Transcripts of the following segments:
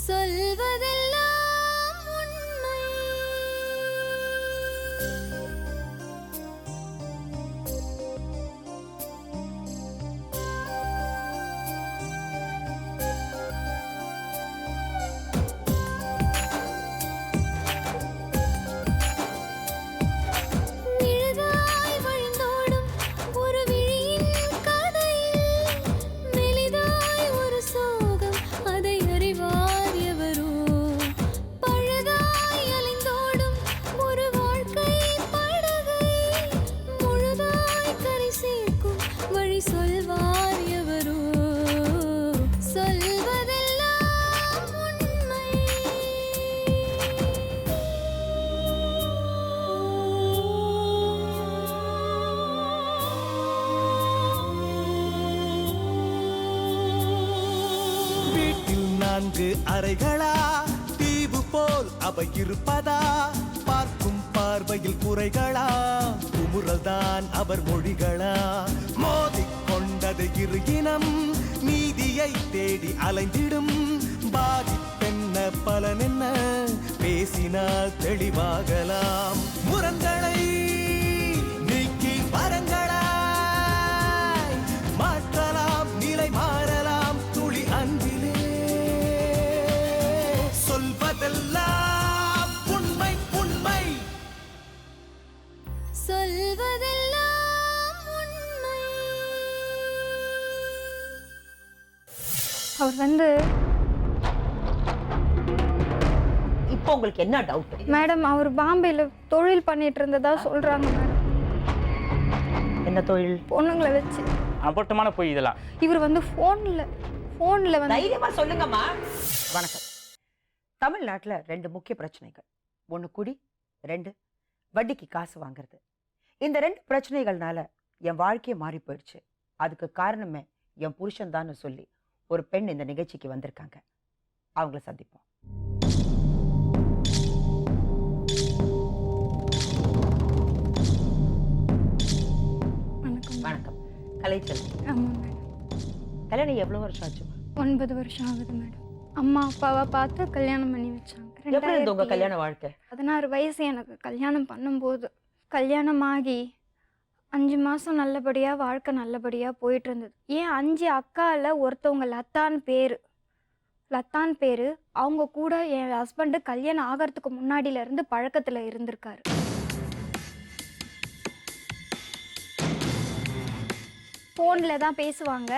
சொல்வதெல்லாம் உண்மை. நிழலாய் வழிந்தோடும் ஒரு விழியின் கதையில் மெலிதாய் ஒரு சோகம், அதை அறிவார் எவரோ. பழுதாய் அலைந்தோடும் ஒரு வாழ்க்கை படகை முழுதாய் கரை சேர்க்கும் வழி சொல்வார் எவரோ. சொல்வதெல்லாம் உண்மை. வீட்டில் 4 அறைகளா, தீவு போல் அவை இருப்பதா? பார்க்கும் பார்வையில் குறைகளா, குமுறல்தான் அவர் மொழிகளா? மோதிக் கொண்டது இரு இனம், நீதியை தேடி அலைந்திடும். பாதிப்பென்ன பலனென்ன, பேசினால் தெளிவாகலாம். முரண்களை நீக்கி வரங்களாய் மாற்றலாம், நிலை மாறலாம் துளி அன்பிலே. சொல்வதெல்லாம் உண்மை உண்மை. சொல்வதெல்லாம் உண்மை. அவர் வந்து இப்போ உங்களுக்கு என்ன டவுட்? மேடம் அவர் பாம்பேல தொழில் பண்ணிட்டு இருந்ததா சொல்றாங்க மேடம். என்ன தொழில்? பொண்ணுங்களை வச்சு அபட்டமான போய் இதெல்லாம். இவர் வந்து ஃபோன்ல வந்து தைரியமா சொல்லுங்கம்மா. வணக்கம். தமிழ்நாட்டுல 2 முக்கிய பிரச்சனைகள். 1 குடி, 2 வட்டிக்கு காசு வாங்குறது. இந்த 2 பிரச்சனைகள்னால என் வாழ்க்கையே மாறி போயிடுச்சு. அதுக்கு காரணமே என் புருஷன் தான் சொல்லி ஒரு பெண் இந்த நிகழ்ச்சிக்கு வந்திருக்காங்க. அவங்கள சந்திப்போம். வணக்கம். வணக்கம். கலைச்செல்வி. ஆமா மேடம். கல்யாணம் எவ்வளவு வருஷம் ஆச்சுமா? 9 வருஷம் ஆகுது மேடம். அம்மா அப்பாவை பார்த்து கல்யாணம் பண்ணி வச்சாங்க. எப்படி இருந்த உங்க கல்யாண வாழ்க்கை? 16 வயசு எனக்கு கல்யாணம் பண்ணும்போது. கல்யாணமாகி 5 மாதம் நல்லபடியாக வாழ்க்கை நல்லபடியாக போயிட்டு இருந்தது. ஏன் 5 அக்காவில் ஒருத்தவங்க லத்தான் பேர் அவங்க கூட என் ஹஸ்பண்டு கல்யாணம் ஆகிறதுக்கு முன்னாடியிலேருந்து பழக்கத்தில் இருந்திருக்காரு. ஃபோனில் தான் பேசுவாங்க.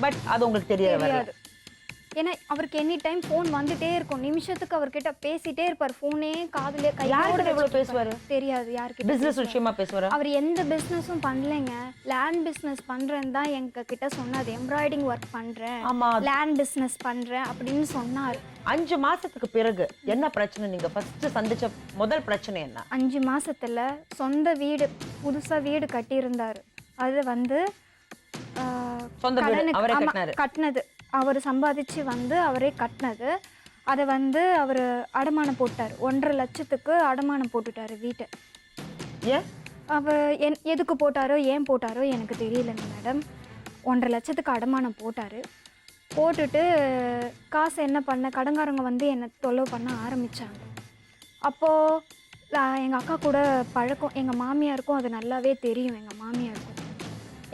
பட் அது உங்களுக்கு தெரியாது. ஏன்னா அவருக்கு எனி டைம் ஃபோன் வந்துட்டே இருக்கும். நிமிஷத்துக்கு அவர்கிட்ட பேசிட்டே இருப்பார். ஃபோனே காதுல யார்கிட்ட எவ்வளவு பேசுவாரு? தெரியாது யாருக்கு. பிசினஸ் விஷயமா பேசுவாரு. அவர் எந்த பிசினஸும் பண்ணலைங்க. லேண்ட் பிசினஸ் பண்றேன்னு தான் எங்க கிட்ட சொன்னார். எம்ப்ராய்டிங் ஒர்க் பண்றேன், லேண்ட் பிசினஸ் பண்றேன் அப்படின்னு சொன்னார். 5 மாசத்துக்கு பிறகு என்ன பிரச்சனை? நீங்க ஃபர்ஸ்ட் சந்திச்ச முதல் பிரச்சனை என்ன? 5 மாசத்துல சொந்த வீடு, புதுசா வீடு கட்டியிருந்தாரு. அது வந்து சொந்த வீடு அவரே கட்டினது. அவர் சம்பாதிச்சு வந்து அவரே கட்டினது. அதை வந்து அவர் அடமானம் போட்டார். 1.5 லட்சத்துக்கு அடமானம் போட்டுட்டாரு வீட்டை. ஏன் அவர் எதுக்கு போட்டாரோ ஏன் போட்டாரோ எனக்கு தெரியலங்க மேடம். 1.5 லட்சத்துக்கு அடமானம் போட்டுட்டு காசு என்ன பண்ண, கடங்காரங்க வந்து என்னை தொல்லை பண்ண ஆரம்பித்தாங்க. அப்போது எங்கள் அக்கா கூட பழக்கம், எங்கள் மாமியாருக்கும் அது நல்லாவே தெரியும். எங்கள் மாமியாருக்கும்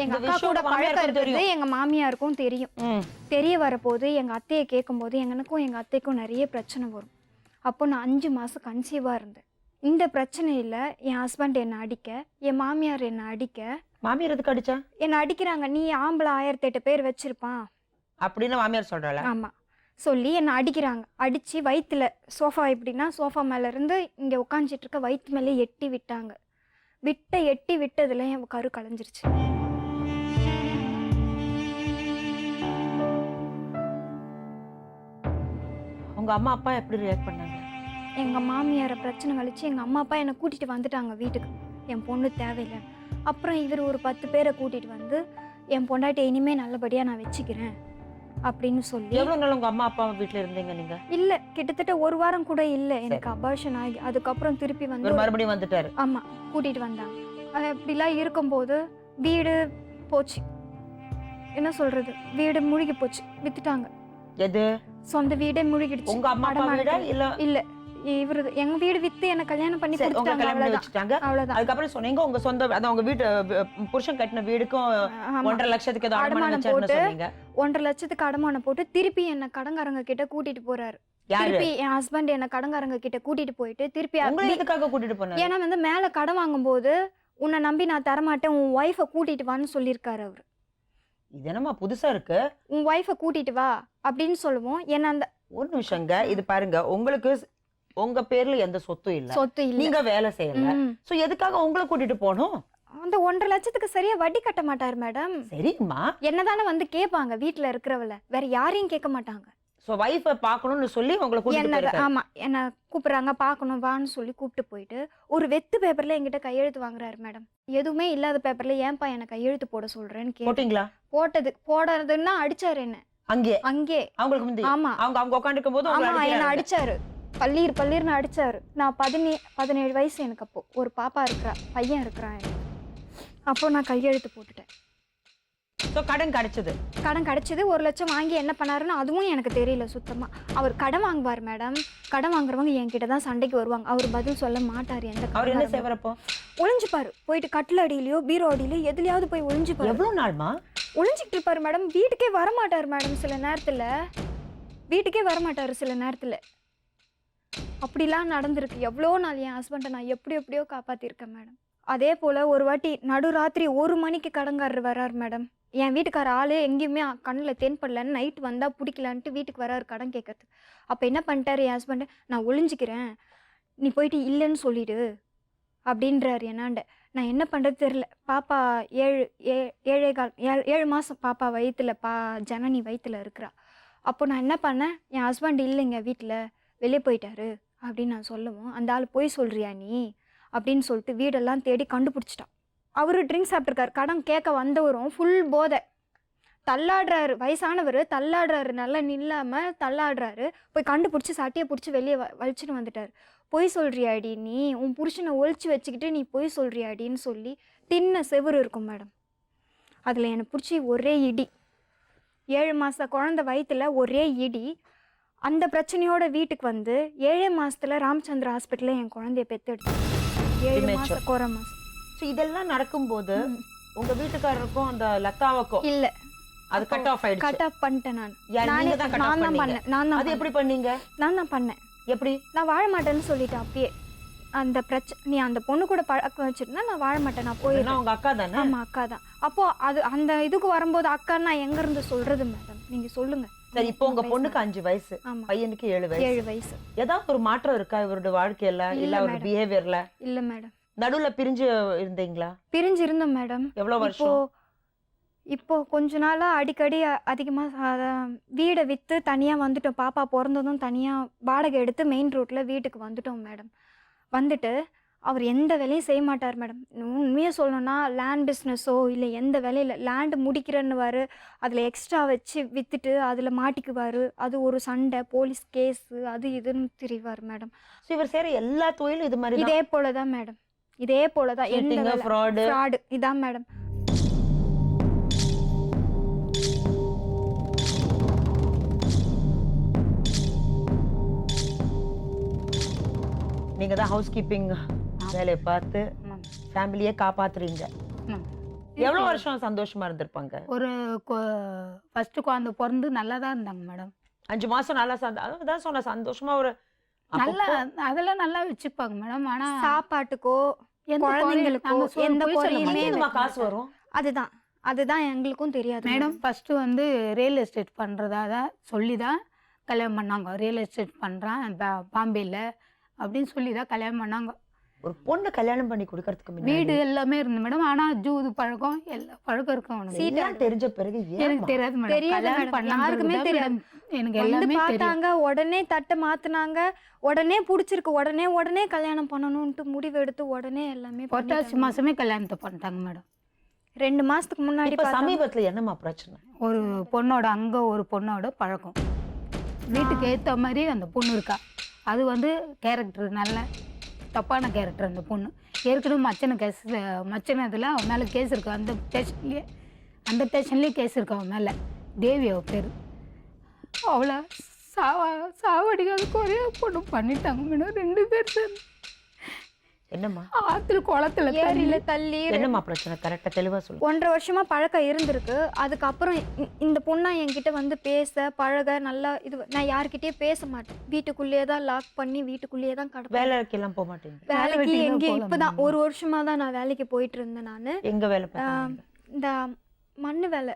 எங்கள் அக்கா கூட பழக்கம் இருக்கிறது எங்கள் மாமியாருக்கும் தெரியும். தெரிய வரப்போது எங்கள் அத்தையை கேட்கும்போது எனக்கும் எங்கள் அத்தைக்கும் நிறைய பிரச்சனை வரும். அப்போ நான் 5 மாதம் கன்சீவாக இருந்தேன். இந்த பிரச்சனையில் என் ஹஸ்பண்ட் என்னை அடிக்க, என் மாமியார் என்னை அடிக்க. மாமியார் எதுக்கு அடிச்சா? என்னை அடிக்கிறாங்க. நீ ஆம்பளை 1008 பேர் வச்சிருப்பான் அப்படின்னு மாமியார் சொல்றாளா? ஆமாம் சொல்லி என்னை அடிக்கிறாங்க. அடித்து வயிற்றுல சோஃபா எப்படின்னா சோஃபா மேலேருந்து இங்கே உட்காந்துட்டு இருக்க வயிற்று மேலே எட்டி விட்டாங்க. எட்டி விட்டதில் என் கரு கலைஞ்சிருச்சு. உங்க அம்மா அப்பா எப்படி ரியாக்ட் பண்ணாங்க? எங்கள் மாமியாரை பிரச்சனை கழிச்சு எங்கள் அம்மா அப்பா என்னை கூட்டிகிட்டு வந்துட்டாங்க வீட்டுக்கு. என் பொண்ணு தேவையில்லை. அப்புறம் இவர் ஒரு 10 பேரை கூட்டிகிட்டு வந்து என் பொண்டாட்டி இனிமேல் நல்லபடியாக நான் வச்சுக்கிறேன் அப்படின்னு சொல்லி. எவ்வளவு நாள் உங்க அம்மா அப்பா வீட்டுல இருந்தீங்க நீங்க? இல்ல, கிட்டத்தட்ட 1 வாரம் கூட இல்ல. எனக்கு அபார்ஷன் ஆகி அதுக்கப்புறம் திருப்பி வந்து மறுபடியும் வந்துட்டாரு. ஆமா, கூட்டிட்டு வந்தாங்க. அப்படிலாம் இருக்கும்போது வீடு போச்சு. என்ன சொல்றது, வீடு முழுகி போச்சு, வித்துட்டாங்க. எது? சொந்த வீடே முழுகிடுச்சு. உங்க அம்மா அப்பா அடமானத்துல. வீடா இல்ல இல்ல இவரு எங்க வீடு வித்து என்ன கல்யாணம் பண்ணி சரி, உங்க கொடுத்துட்டாங்க. கல்யாணம் பண்ணி அவ்வளவுதான். வச்சுட்டாங்க. அவ்வளவுதான். அதுக்கப்புறம் சொன்னீங்க உங்க சொந்த அதான் உங்க வீட்டு புருஷன் கட்டின வீடுக்கும் ஆமா. 1.5 லட்சத்துக்கு ஏதோ அடமானம் அடமானம் வச்சாருன்னு போட்டு சொன்னீங்க. 1.5 லட்சத்துக்கு அடமானம் போட்டு திருப்பி என்ன கடங்காரங்க கிட்ட கூட்டிட்டு போறாரு. யாரு திருப்பி என் ஹஸ்பண்ட் என்ன கடங்காரங்க கிட்ட கூட்டிட்டு போயிட்டு திருப்பி உங்களை எதுக்காக கூட்டிட்டு போனாரு? ஏன்னா வந்து மேல கடன் வாங்கும்போது உன்னை நம்பி நான் தரமாட்டேன், உன் ஒய்ஃபை கூட்டிட்டு வான்னு சொல்லியிருக்காரு அவரு. இது என்னமா புதுசா இருக்கு? உன் ஒய்ஃபை கூட்டிட்டு வா அப்படின்னு சொல்லுவோம். ஏன்னா அந்த ஒரு நிமிஷங்க, இது பாருங்க, உங்களுக்கு உங்க பேர்ல எந்த சொத்தும் இல்ல, சொத்து இல்ல. நீங்க வேலை செய்யல, ம். சோ எதுக்காக உங்களை கூட்டிட்டு போகணும்? அந்த 1.5 லட்சத்துக்கு சரியா வட்டி கட்ட மாட்டாரு மேடம். சரிம்மா, என்னதானே வந்து கேட்பாங்க வீட்டுல இருக்கிறவள, வேற யாரையும் கேட்க மாட்டாங்க. சோ வைஃபை பார்க்கணும்னு சொல்லி உங்களை கூட்டிட்டு என்ன போயிருக்காரு. ஆமா என்ன கூப்பிடுறாங்க பார்க்கணும் வான்னு சொல்லி கூப்பிட்டு போயிட்டு ஒரு வெத்து பேப்பர்ல என்கிட்ட கையெழுத்து வாங்குறாரு மேடம். எதுவுமே இல்லாத பேப்பர்ல ஏன்பா எனக்கு கையெழுத்து போட சொல்றேன்னு கேட்டு போட்டீங்களா? போடுறதுன்னா அடிச்சாரு என்ன அங்கே அங்கே. அவங்களுக்கு முந்தி ஆமா அவங்க உட்காந்துருக்கும் போது ஆமா உங்களை என்ன அடிக்கிறாரு. அடிச்சாரு. பல்லீர்னு அடிச்சாரு. நான் 17 வயசு எனக்கு. அப்போ ஒரு பாப்பா இருக்கிறா, பையன் இருக்கிறான் எனக்கு. அப்போ நான் கையெழுத்து போட்டுட்டேன். சோ கடன் கிடைச்சது. கடன் கிடைச்சது. 1 லட்சம் வாங்கி என்ன பண்ணாருன்னு அதுவும் எனக்கு தெரியல சுத்தமா. அவர் கடன் வாங்குவார் மேடம். கடன் வாங்குறவங்க என்கிட்ட தான் சண்டைக்கு வருவாங்க. அவர் பதில் சொல்ல மாட்டார். எந்த அவர் என்ன கடன்காரரும். செய்வாரப்போ? ஒளிஞ்சுப்பாரு. போயிட்டு கட்டில் அடியிலையோ பீரோ அடியிலோ எதுலயாவது போய் ஒளிஞ்சுப்பாரு. எவ்வளவு நாள்மா ஒளிஞ்சிட்டு இருப்பாரு மேடம். வீட்டுக்கே வரமாட்டார் மேடம். சில நேரத்துல வீட்டுக்கே வரமாட்டாரு சில நேரத்துல. அப்படிலாம் நடந்திருக்கு. எவ்வளோ நாள் என் ஹஸ்பண்டை நான் எப்படியோ காப்பாத்திருக்கேன் மேடம். அதே போல ஒரு வாட்டி நடுராத்திரி 1 மணிக்கு கடன்காரர் வர்றாரு மேடம். என் வீட்டுக்கார ஆளு எங்கேயுமே கண்ணில் தென்படலன்னு நைட் வந்தால் பிடிக்கலான்ட்டு வீட்டுக்கு வராரு கடன் கேட்கறதுக்கு. அப்போ என்ன பண்ணிட்டாரு என் ஹஸ்பண்டு, நான் ஒளிஞ்சிக்கிறேன், நீ போயிட்டு இல்லைன்னு சொல்லிடு அப்படின்றாரு என்னாண்ட. நான் என்ன பண்ணுறது தெரில. பாப்பா 7 மாதம் பாப்பா வயிற்றுல ஜனனி வயிற்றுல இருக்கிறா. அப்போ நான் என்ன பண்ணேன், என் ஹஸ்பண்ட் இல்லைங்க வீட்டில் வெளியே போயிட்டாரு அப்படின்னு நான் சொல்லவும், அந்த ஆள் போய் சொல்கிறியா நீ அப்படின்னு சொல்லிட்டு வீடெல்லாம் தேடி கண்டுபிடிச்சிட்டான். அவரு ட்ரிங்க்ஸ் சாப்பிட்ருக்காரு. கடன் கேட்க வந்தவரும் ஃபுல் போதை தள்ளாடுறாரு. வயசானவர் தள்ளாடுறாரு, நல்லா நில்லாமல் தள்ளாடுறாரு. போய் கண்டுபிடிச்சி சட்டையை பிடிச்சி வெளியே வலிச்சுன்னு வந்துட்டார். பொய் சொல்கிறியாடி நீ, உன் புருஷனை ஒழிச்சு வச்சுக்கிட்டு நீ பொய் சொல்கிறியாடின்னு சொல்லி தின்ன செவுரு இருக்கும் மேடம். அதில் என்னை பிடிச்சி ஒரே இடி. 7 மாத குழந்தை வயிற்றுல ஒரே இடி. அந்த பிரச்சனையோட வீட்டுக்கு வந்து 7 மாதத்துல ராமச்சந்திர ஹாஸ்பிட்டலில் என் குழந்தைய பெற்றெடுத்து 7 மாதம் குறை மாதம். சோ இதெல்லாம் நடக்கும்போது உங்க வீட்டுக்காரருக்கும் அந்த லதாவுக்கும் இல்ல அது கட் ஆஃப் ஆயிடுச்சு. கட் ஆஃப் பண்ணிட்டேன் நான். யார் நானே நீங்க தான் cut off நான் தான் பண்ணீங்க? பண்ணேன். நான் தான் அது எப்படி பண்ணீங்க? நான் தான் பண்ணேன். எப்படி? நான் வாழ மாட்டேன்னு சொல்லிட்டேன் அப்பயே. அந்த நீ அந்த பொண்ணு கூட பழக்கம் வச்சிருந்தா நான் வாழ மாட்டேன், நான் போயிடுறேன். உங்க அக்கா தானே? ஆமா அக்கா தான். அப்போ அது அந்த இதுக்கு வரும்போது அக்கா நான் எங்க இருந்து சொல்றது மேடம், நீங்க சொல்லுங்க. சரி, இப்போ உங்க பொண்ணுக்கு 5 வயசு, ஆமா பையனுக்கு 7 வயசு. 7 வயசு. ஏதாவது ஒரு மாற்றம் இருக்கா இவரோட வாழ்க்கையில, இல்ல இல்ல ஒரு madam. பிஹேவியர்ல? இல்ல மேடம். நடுவுல பிரிஞ்சு இருந்தீங்களா? பிரிஞ்சு இருந்தோம் மேடம். எவ்வளவு வருஷம்? இப்போ கொஞ்ச நாளா அடிக்கடி அதிகமாக வீடை விற்று தனியாக வந்துட்டோம். பாப்பா பிறந்ததும் தனியாக வாடகை எடுத்து மெயின் ரோட்டில் வீட்டுக்கு வந்துட்டோம் மேடம். வந்துட்டு அவர் எந்த வேலையும் செய்ய மாட்டார் மேடம். உண்மையாக சொல்லணும்னா லேண்ட் பிஸ்னஸோ இல்லை எந்த வேலையில் லேண்டு முடிக்கிறேன்னுவார், அதில் எக்ஸ்ட்ரா வச்சு விற்றுட்டு அதில் மாட்டிக்குவார். அது ஒரு சண்டை, போலீஸ் கேஸு, அது இதுன்னு திரிவார் மேடம். ஸோ இவர் செய்யற எல்லா தொழிலும் இது மாதிரி இதே போல தான் மேடம். இதே போல தான். எந்த ஃப்ராடு இதான் மேடம். நீங்க தான் ஹவுஸ் கீப்பிங் வேலையை பார்த்து ஃபேமிலியே காப்பாத்துறீங்க. எவ்வளவு வருஷம் சந்தோஷமா இருந்திருப்பாங்க? ஒரு ஃபர்ஸ்ட் குழந்தை பிறந்து நல்லா தான் இருந்தாங்க மேடம். 5 மாசம் நல்லா அதான் சொன்ன சந்தோஷமா ஒரு நல்லா அதெல்லாம் நல்லா வச்சுப்பாங்க மேடம். ஆனா சாப்பாட்டுக்கோ குழந்தைங்களுக்கோ எந்த குறையுமே காசு வரும். அதுதான் எங்களுக்கும் தெரியாது மேடம். ஃபர்ஸ்ட் வந்து ரியல் எஸ்டேட் பண்றதா தான் சொல்லி தான் கல்யாணம் பண்ணாங்க. ரியல் எஸ்டேட் பண்றான் பாம்பேல அப்படின்னு சொல்லி தான் கல்யாணம் பண்ணாங்க. ஒரு பொண்ணு கல்யாணம் பண்ணி கொடுக்கறதுக்கு வீடு எல்லாமே இருந்து மேடம். ஆனா ஜூது பழக்கம் எல்லா பழக்கம் இருக்கும். சீட்டெல்லாம் தெரிஞ்ச பிறகு எனக்கு தெரியாது மேடம். கல்யாணம் பண்ண யாருக்குமே தெரியாது. எனக்கு எல்லாமே பார்த்தாங்க, உடனே தட்டை மாத்தினாங்க, உடனே பிடிச்சிருக்கு, உடனே கல்யாணம் பண்ணணும்ட்டு முடிவு எடுத்து உடனே எல்லாமே புரட்டாசி மாசமே கல்யாணத்தை பண்ணிட்டாங்க மேடம். 2 மாசத்துக்கு முன்னாடி சமீபத்துல என்னமா பிரச்சனை? ஒரு பொண்ணோட அங்க ஒரு பொண்ணோட பழக்கம், வீட்டுக்கு ஏற்ற மாதிரி அந்த பொண்ணு இருக்கா. அது வந்து கேரக்டர் நல்ல தப்பான கேரக்டர். அந்த பொண்ணு ஏற்கனவே மச்சனை இதில் அவன் மேலே கேஸ் இருக்கு. அந்த ஸ்டேஷன்லேயே கேஸ் இருக்கு அவன் மேலே. தேவி அவள் பேர். அவளை சாவடிக்காத ஒரே பொண்ணு பண்ணிட்டாங்க மேடம். 2 பேர் சேர்ந்து என்னம்மா ஆத்துல குளத்துல ஏரியில தள்ளி என்னம்மா பிரச்சனை கரெக்டா தெளிவா சொல்லு. 1.5 வருஷமா பழக்கம் இருந்திருக்கு. அதுக்கப்புறம் இந்த பொண்ணா என்கிட்ட வந்து பேச பழக நல்லா இது நான் யார்கிட்டயே பேச மாட்டேன். வீட்டுக்குள்ளேயே தான் லாக் பண்ணி வீட்டுக்குள்ளேயே தான் கிடப்பேன். வேலைக்கெல்லாம் போக மாட்டீங்க? வேலைக்கு வெட்டிலாம் எங்கேயும் போகல இப்பதான் 1 வருஷமா தான் நான் வேலைக்கு போயிட்டு இருந்தேன். நான் எங்க வேலை பார்த்தீங்க? இந்த மண்ணு வேலை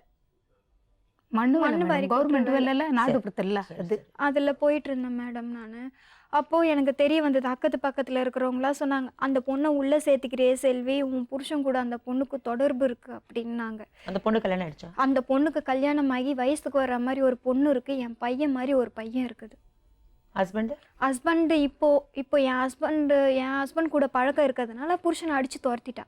மண்ணு மண்ணு வாரி கவர்மெண்ட் கொட்டுற வேலை நாட்டுப்புறத்துல அது அதில் போயிட்டு இருந்தேன் மேடம். நான் அப்போது எனக்கு தெரிய வந்தது. அக்கத்து பக்கத்தில் இருக்கிறவங்களாம் சொன்னாங்க, அந்த பொண்ணை உள்ளே சேர்த்துக்கிறியே செல்வி, உன் புருஷன் கூட அந்த பொண்ணுக்கு தொடர்பு இருக்குது அப்படின்னாங்க. அந்த பொண்ணு கல்யாணம் ஆயிடுச்சா? அந்த பொண்ணுக்கு கல்யாணம் ஆகி வயசுக்கு வர மாதிரி ஒரு பொண்ணு இருக்குது. என் பையன் மாதிரி ஒரு பையன் இருக்குது. ஹஸ்பண்டு இப்போ என் ஹஸ்பண்ட் கூட பழக்கம் இருக்கிறதுனால புருஷனை அடித்து துரத்திட்டா.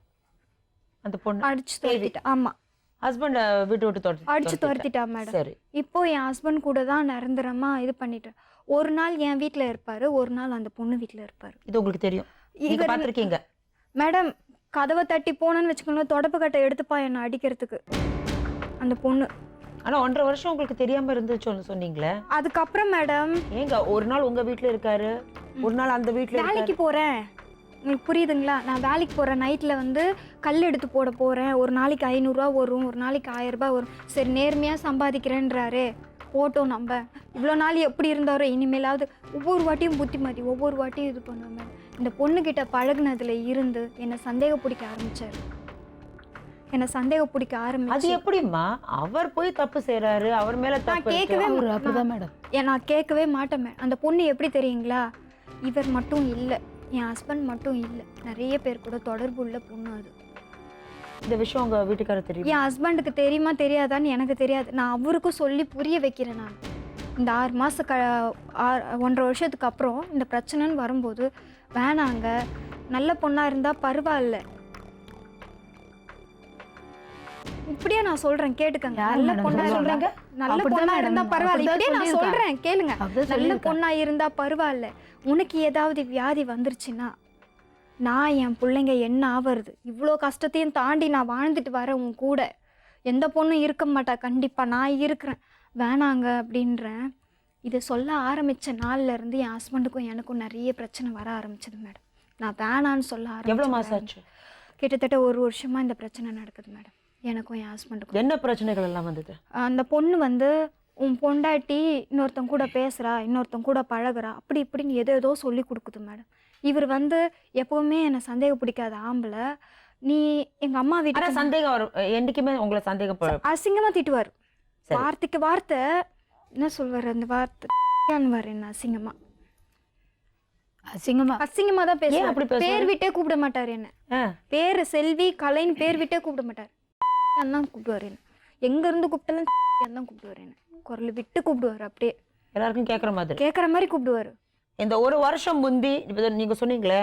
அந்த பொண்ணு அடித்து துரத்திட்டா. ஆமாம், ஹஸ்பண்ட் வீட்டு விட்டு அடித்து துரத்திட்டா மேடம். சரி. இப்போ என் ஹஸ்பண்ட் கூட தான் நிரந்தரமாக இது பண்ணிட்டேன். ஒரு நாள் என் வீட்டில் இருப்பார், ஒரு நாள் அந்த பொண்ணு வீட்டில் இருப்பார். இது உங்களுக்கு தெரியும், நீங்க பார்த்திருக்கீங்க மேடம். கதவை தட்டி போனேன்னு வச்சுக்கோங்களேன், தொடப்பு கட்டை எடுத்துப்பா என்னை அடிக்கிறதுக்கு அந்த பொண்ணு. ஆனா 1.5 வருஷம் உங்களுக்கு தெரியாம இருந்துச்சு சொன்னீங்களே. அதுக்கப்புறம் மேடம் ஏங்க ஒரு நாள் உங்க வீட்டுல இருக்காரு, ஒரு நாள் அந்த வீட்டுல வேலைக்கு போகிறேன். உங்களுக்கு புரியுதுங்களா? நான் வேலைக்கு போகிறேன். நைட்டில் வந்து கல் எடுத்து போட போகிறேன். ஒரு நாளைக்கு 500 ரூபா வரும், ஒரு நாளைக்கு 1000 ரூபாய் வரும். சரி, நேர்மையாக சம்பாதிக்கிறேன்றாரு, போட்டோம். நம்ம இவ்வளோ நாள் எப்படி இருந்தாரோ இனிமேலாவது ஒவ்வொரு வாட்டியும் புத்திமதி, ஒவ்வொரு வாட்டியும் இது பண்ணுவேன். இந்த பொண்ணுக்கிட்ட பழகுனதுல இருந்து என்னை சந்தேகம் பிடிக்க ஆரம்பிச்சார். அது எப்படிம்மா அவர் போய் தப்பு செய்யறாரு, அவர் மேல நான் கேட்கவே அப்படிதான் மேடம். நான் கேட்கவே மாட்டேன். அந்த பொண்ணு எப்படி தெரியுங்களா? இவர் மட்டும் இல்லை, என் ஹஸ்பண்ட் மட்டும் இல்லை, நிறைய பேர் கூட தொடர்பு உள்ள பொண்ணு. அது இந்த விஷயம் உங்க வீட்டுக்காரர் தெரியும்? என் ஹஸ்பண்டுக்கு தெரியுமா தெரியாதான்னு எனக்கு தெரியாது. நான் அவருக்கும் சொல்லி புரிய வைக்கிறேன். நான் இந்த 6 மாதம் 1.5 வருஷத்துக்கு அப்புறம் இந்த பிரச்சனைன்னு வரும்போது, வேணாங்க, நல்ல பொண்ணாக இருந்தால் பரவாயில்ல. இப்படியே நான் சொல்றேன், கேட்டுக்கங்க. நல்ல பொண்ணா இருந்தாங்க, நல்ல பொண்ணா இருந்தா பரவாயில்ல. இப்படியே நான் சொல்றேன், கேளுங்க. நல்ல பொண்ணா இருந்தா பரவாயில்ல. உனக்கு ஏதாவது வியாதி வந்துருச்சுன்னா நான் என் பிள்ளைங்க என்ன ஆவறது? இவ்வளோ கஷ்டத்தையும் தாண்டி நான் வாழ்ந்துட்டு வரேன் உன் கூட. எந்த பொண்ணும் இருக்க மாட்டா, கண்டிப்பாக நான் இருக்கிறேன். வேணாங்க அப்படின்றேன். இதை சொல்ல ஆரம்பித்த நாள்ல இருந்து என் ஹஸ்பண்டுக்கும் எனக்கும் நிறைய பிரச்சனை வர ஆரம்பிச்சது மேடம். நான் வேணான்னு சொல்ல ஆரம்பிச்சேன். எவ்வளோ மாதம் ஆச்சு? கிட்டத்தட்ட 1 வருஷமாக இந்த பிரச்சனை நடக்குது மேடம், எனக்கும் என் ஹஸ்பண்டுக்கும். என்ன பிரச்சனைகள் எல்லாம் வந்தது? அந்த பொண்ணு வந்து, உன் பொண்டாட்டி இன்னொருத்தங்க கூட பேசுகிறா, இன்னொருத்தங்க கூட பழகுறா, அப்படி இப்படின்னு ஏதோ சொல்லி கொடுக்குது மேடம். இவர் வந்து எப்பவுமே என்னை சந்தேகம் பிடிக்காத ஆம்பளை. நீ எங்கள் அம்மா வீட்டுக்கு சந்தேகம் வரும், என்றைக்குமே உங்களை சந்தேகம் அசிங்கமாக திட்டுவார். வார்த்தைக்கு வார்த்தை என்ன சொல்வார், அந்த வார்த்தை என்ன அசிங்கமாக தான் பேசுவார். பேர் விட்டே கூப்பிட மாட்டார் என்ன. பேர் செல்வி கலைன்னு பேர் விட்டே கூப்பிட மாட்டார். தான் கூப்பிடுவார் என்ன. எங்கேருந்து கூப்பிட்டாலும் தான் கூப்பிடுவார் என்ன. குரல் விட்டு கூப்பிடுவார். அப்படியே எல்லாருக்கும் கேட்குற மாதிரி கூப்பிடுவார். இந்த 1 வருஷம் முந்தி நீங்க சொன்னீங்களே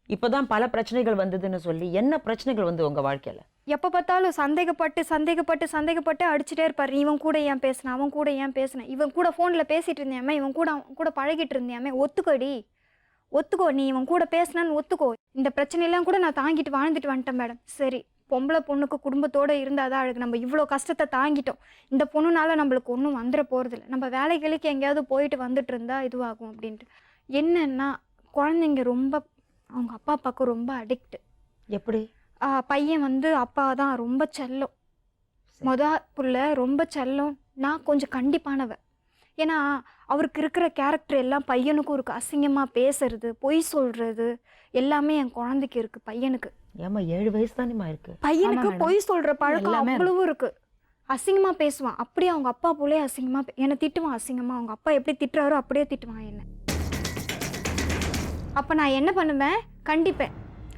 இப்போதான் பல பிரச்சனைகள் வந்ததுன்னு சொல்லி, என்ன பிரச்சனைகள் வந்து உங்க வாழ்க்கையில? எப்போ பார்த்தாலும் சந்தேகப்பட்டு அடிச்சுட்டே இருப்பார். இவன் கூட ஏன் பேசினேன், அவன் கூட ஏன் பேசினேன், இவன் கூட ஃபோனில் பேசிட்டு இருந்தியாமே, இவன் கூட பழகிட்டு இருந்தியாமே, ஒத்துக்கோ, நீ இவன் கூட பேசினான்னு ஒத்துக்கோ. இந்த பிரச்சனையெல்லாம் கூட நான் தாங்கிட்டு வாழ்ந்துட்டு வந்துட்டேன் மேடம். சரி, பொம்பளை பொண்ணுக்கு குடும்பத்தோடு இருந்தால் தான் அழகு. நம்ம இவ்வளோ கஷ்டத்தை தாங்கிட்டோம். இந்த பொண்ணுனால நம்மளுக்கு ஒன்றும் வந்துட போகிறதில்ல. நம்ம வேலைகளுக்கு எங்கேயாவது போயிட்டு வந்துட்டு இருந்தா இதுவாகும் அப்படின்ட்டு. என்னன்னா, குழந்தைங்க ரொம்ப அவங்க அப்பா அப்பாவுக்கு ரொம்ப அடிக்ட். எப்படி? பையன் வந்து அப்பா தான் ரொம்ப செல்லம். புள்ள ரொம்ப செல்லம். நான் கொஞ்சம் கண்டிப்பானவ. ஏன்னா அவருக்கு இருக்கிற கேரக்டர் எல்லாம் பையனுக்கும் இருக்குது. அசிங்கமாக பேசுறது, பொய் சொல்கிறது எல்லாமே என் குழந்தைக்கு இருக்குது. பையனுக்கு 7 வயசு தானேமா இருக்கு. பையனுக்கு பொய் சொல்கிற பழக்கம் அவ்வளவும் இருக்குது. அசிங்கமாக பேசுவான். அப்படியே அவங்க அப்பா போலே அசிங்கமாக என்னை திட்டுவான். அசிங்கமாக அவங்க அப்பா எப்படி திட்டுறாரோ அப்படியே திட்டுவான் என்ன. அப்போ நான் என்ன பண்ணுவேன், கண்டிப்பேன்,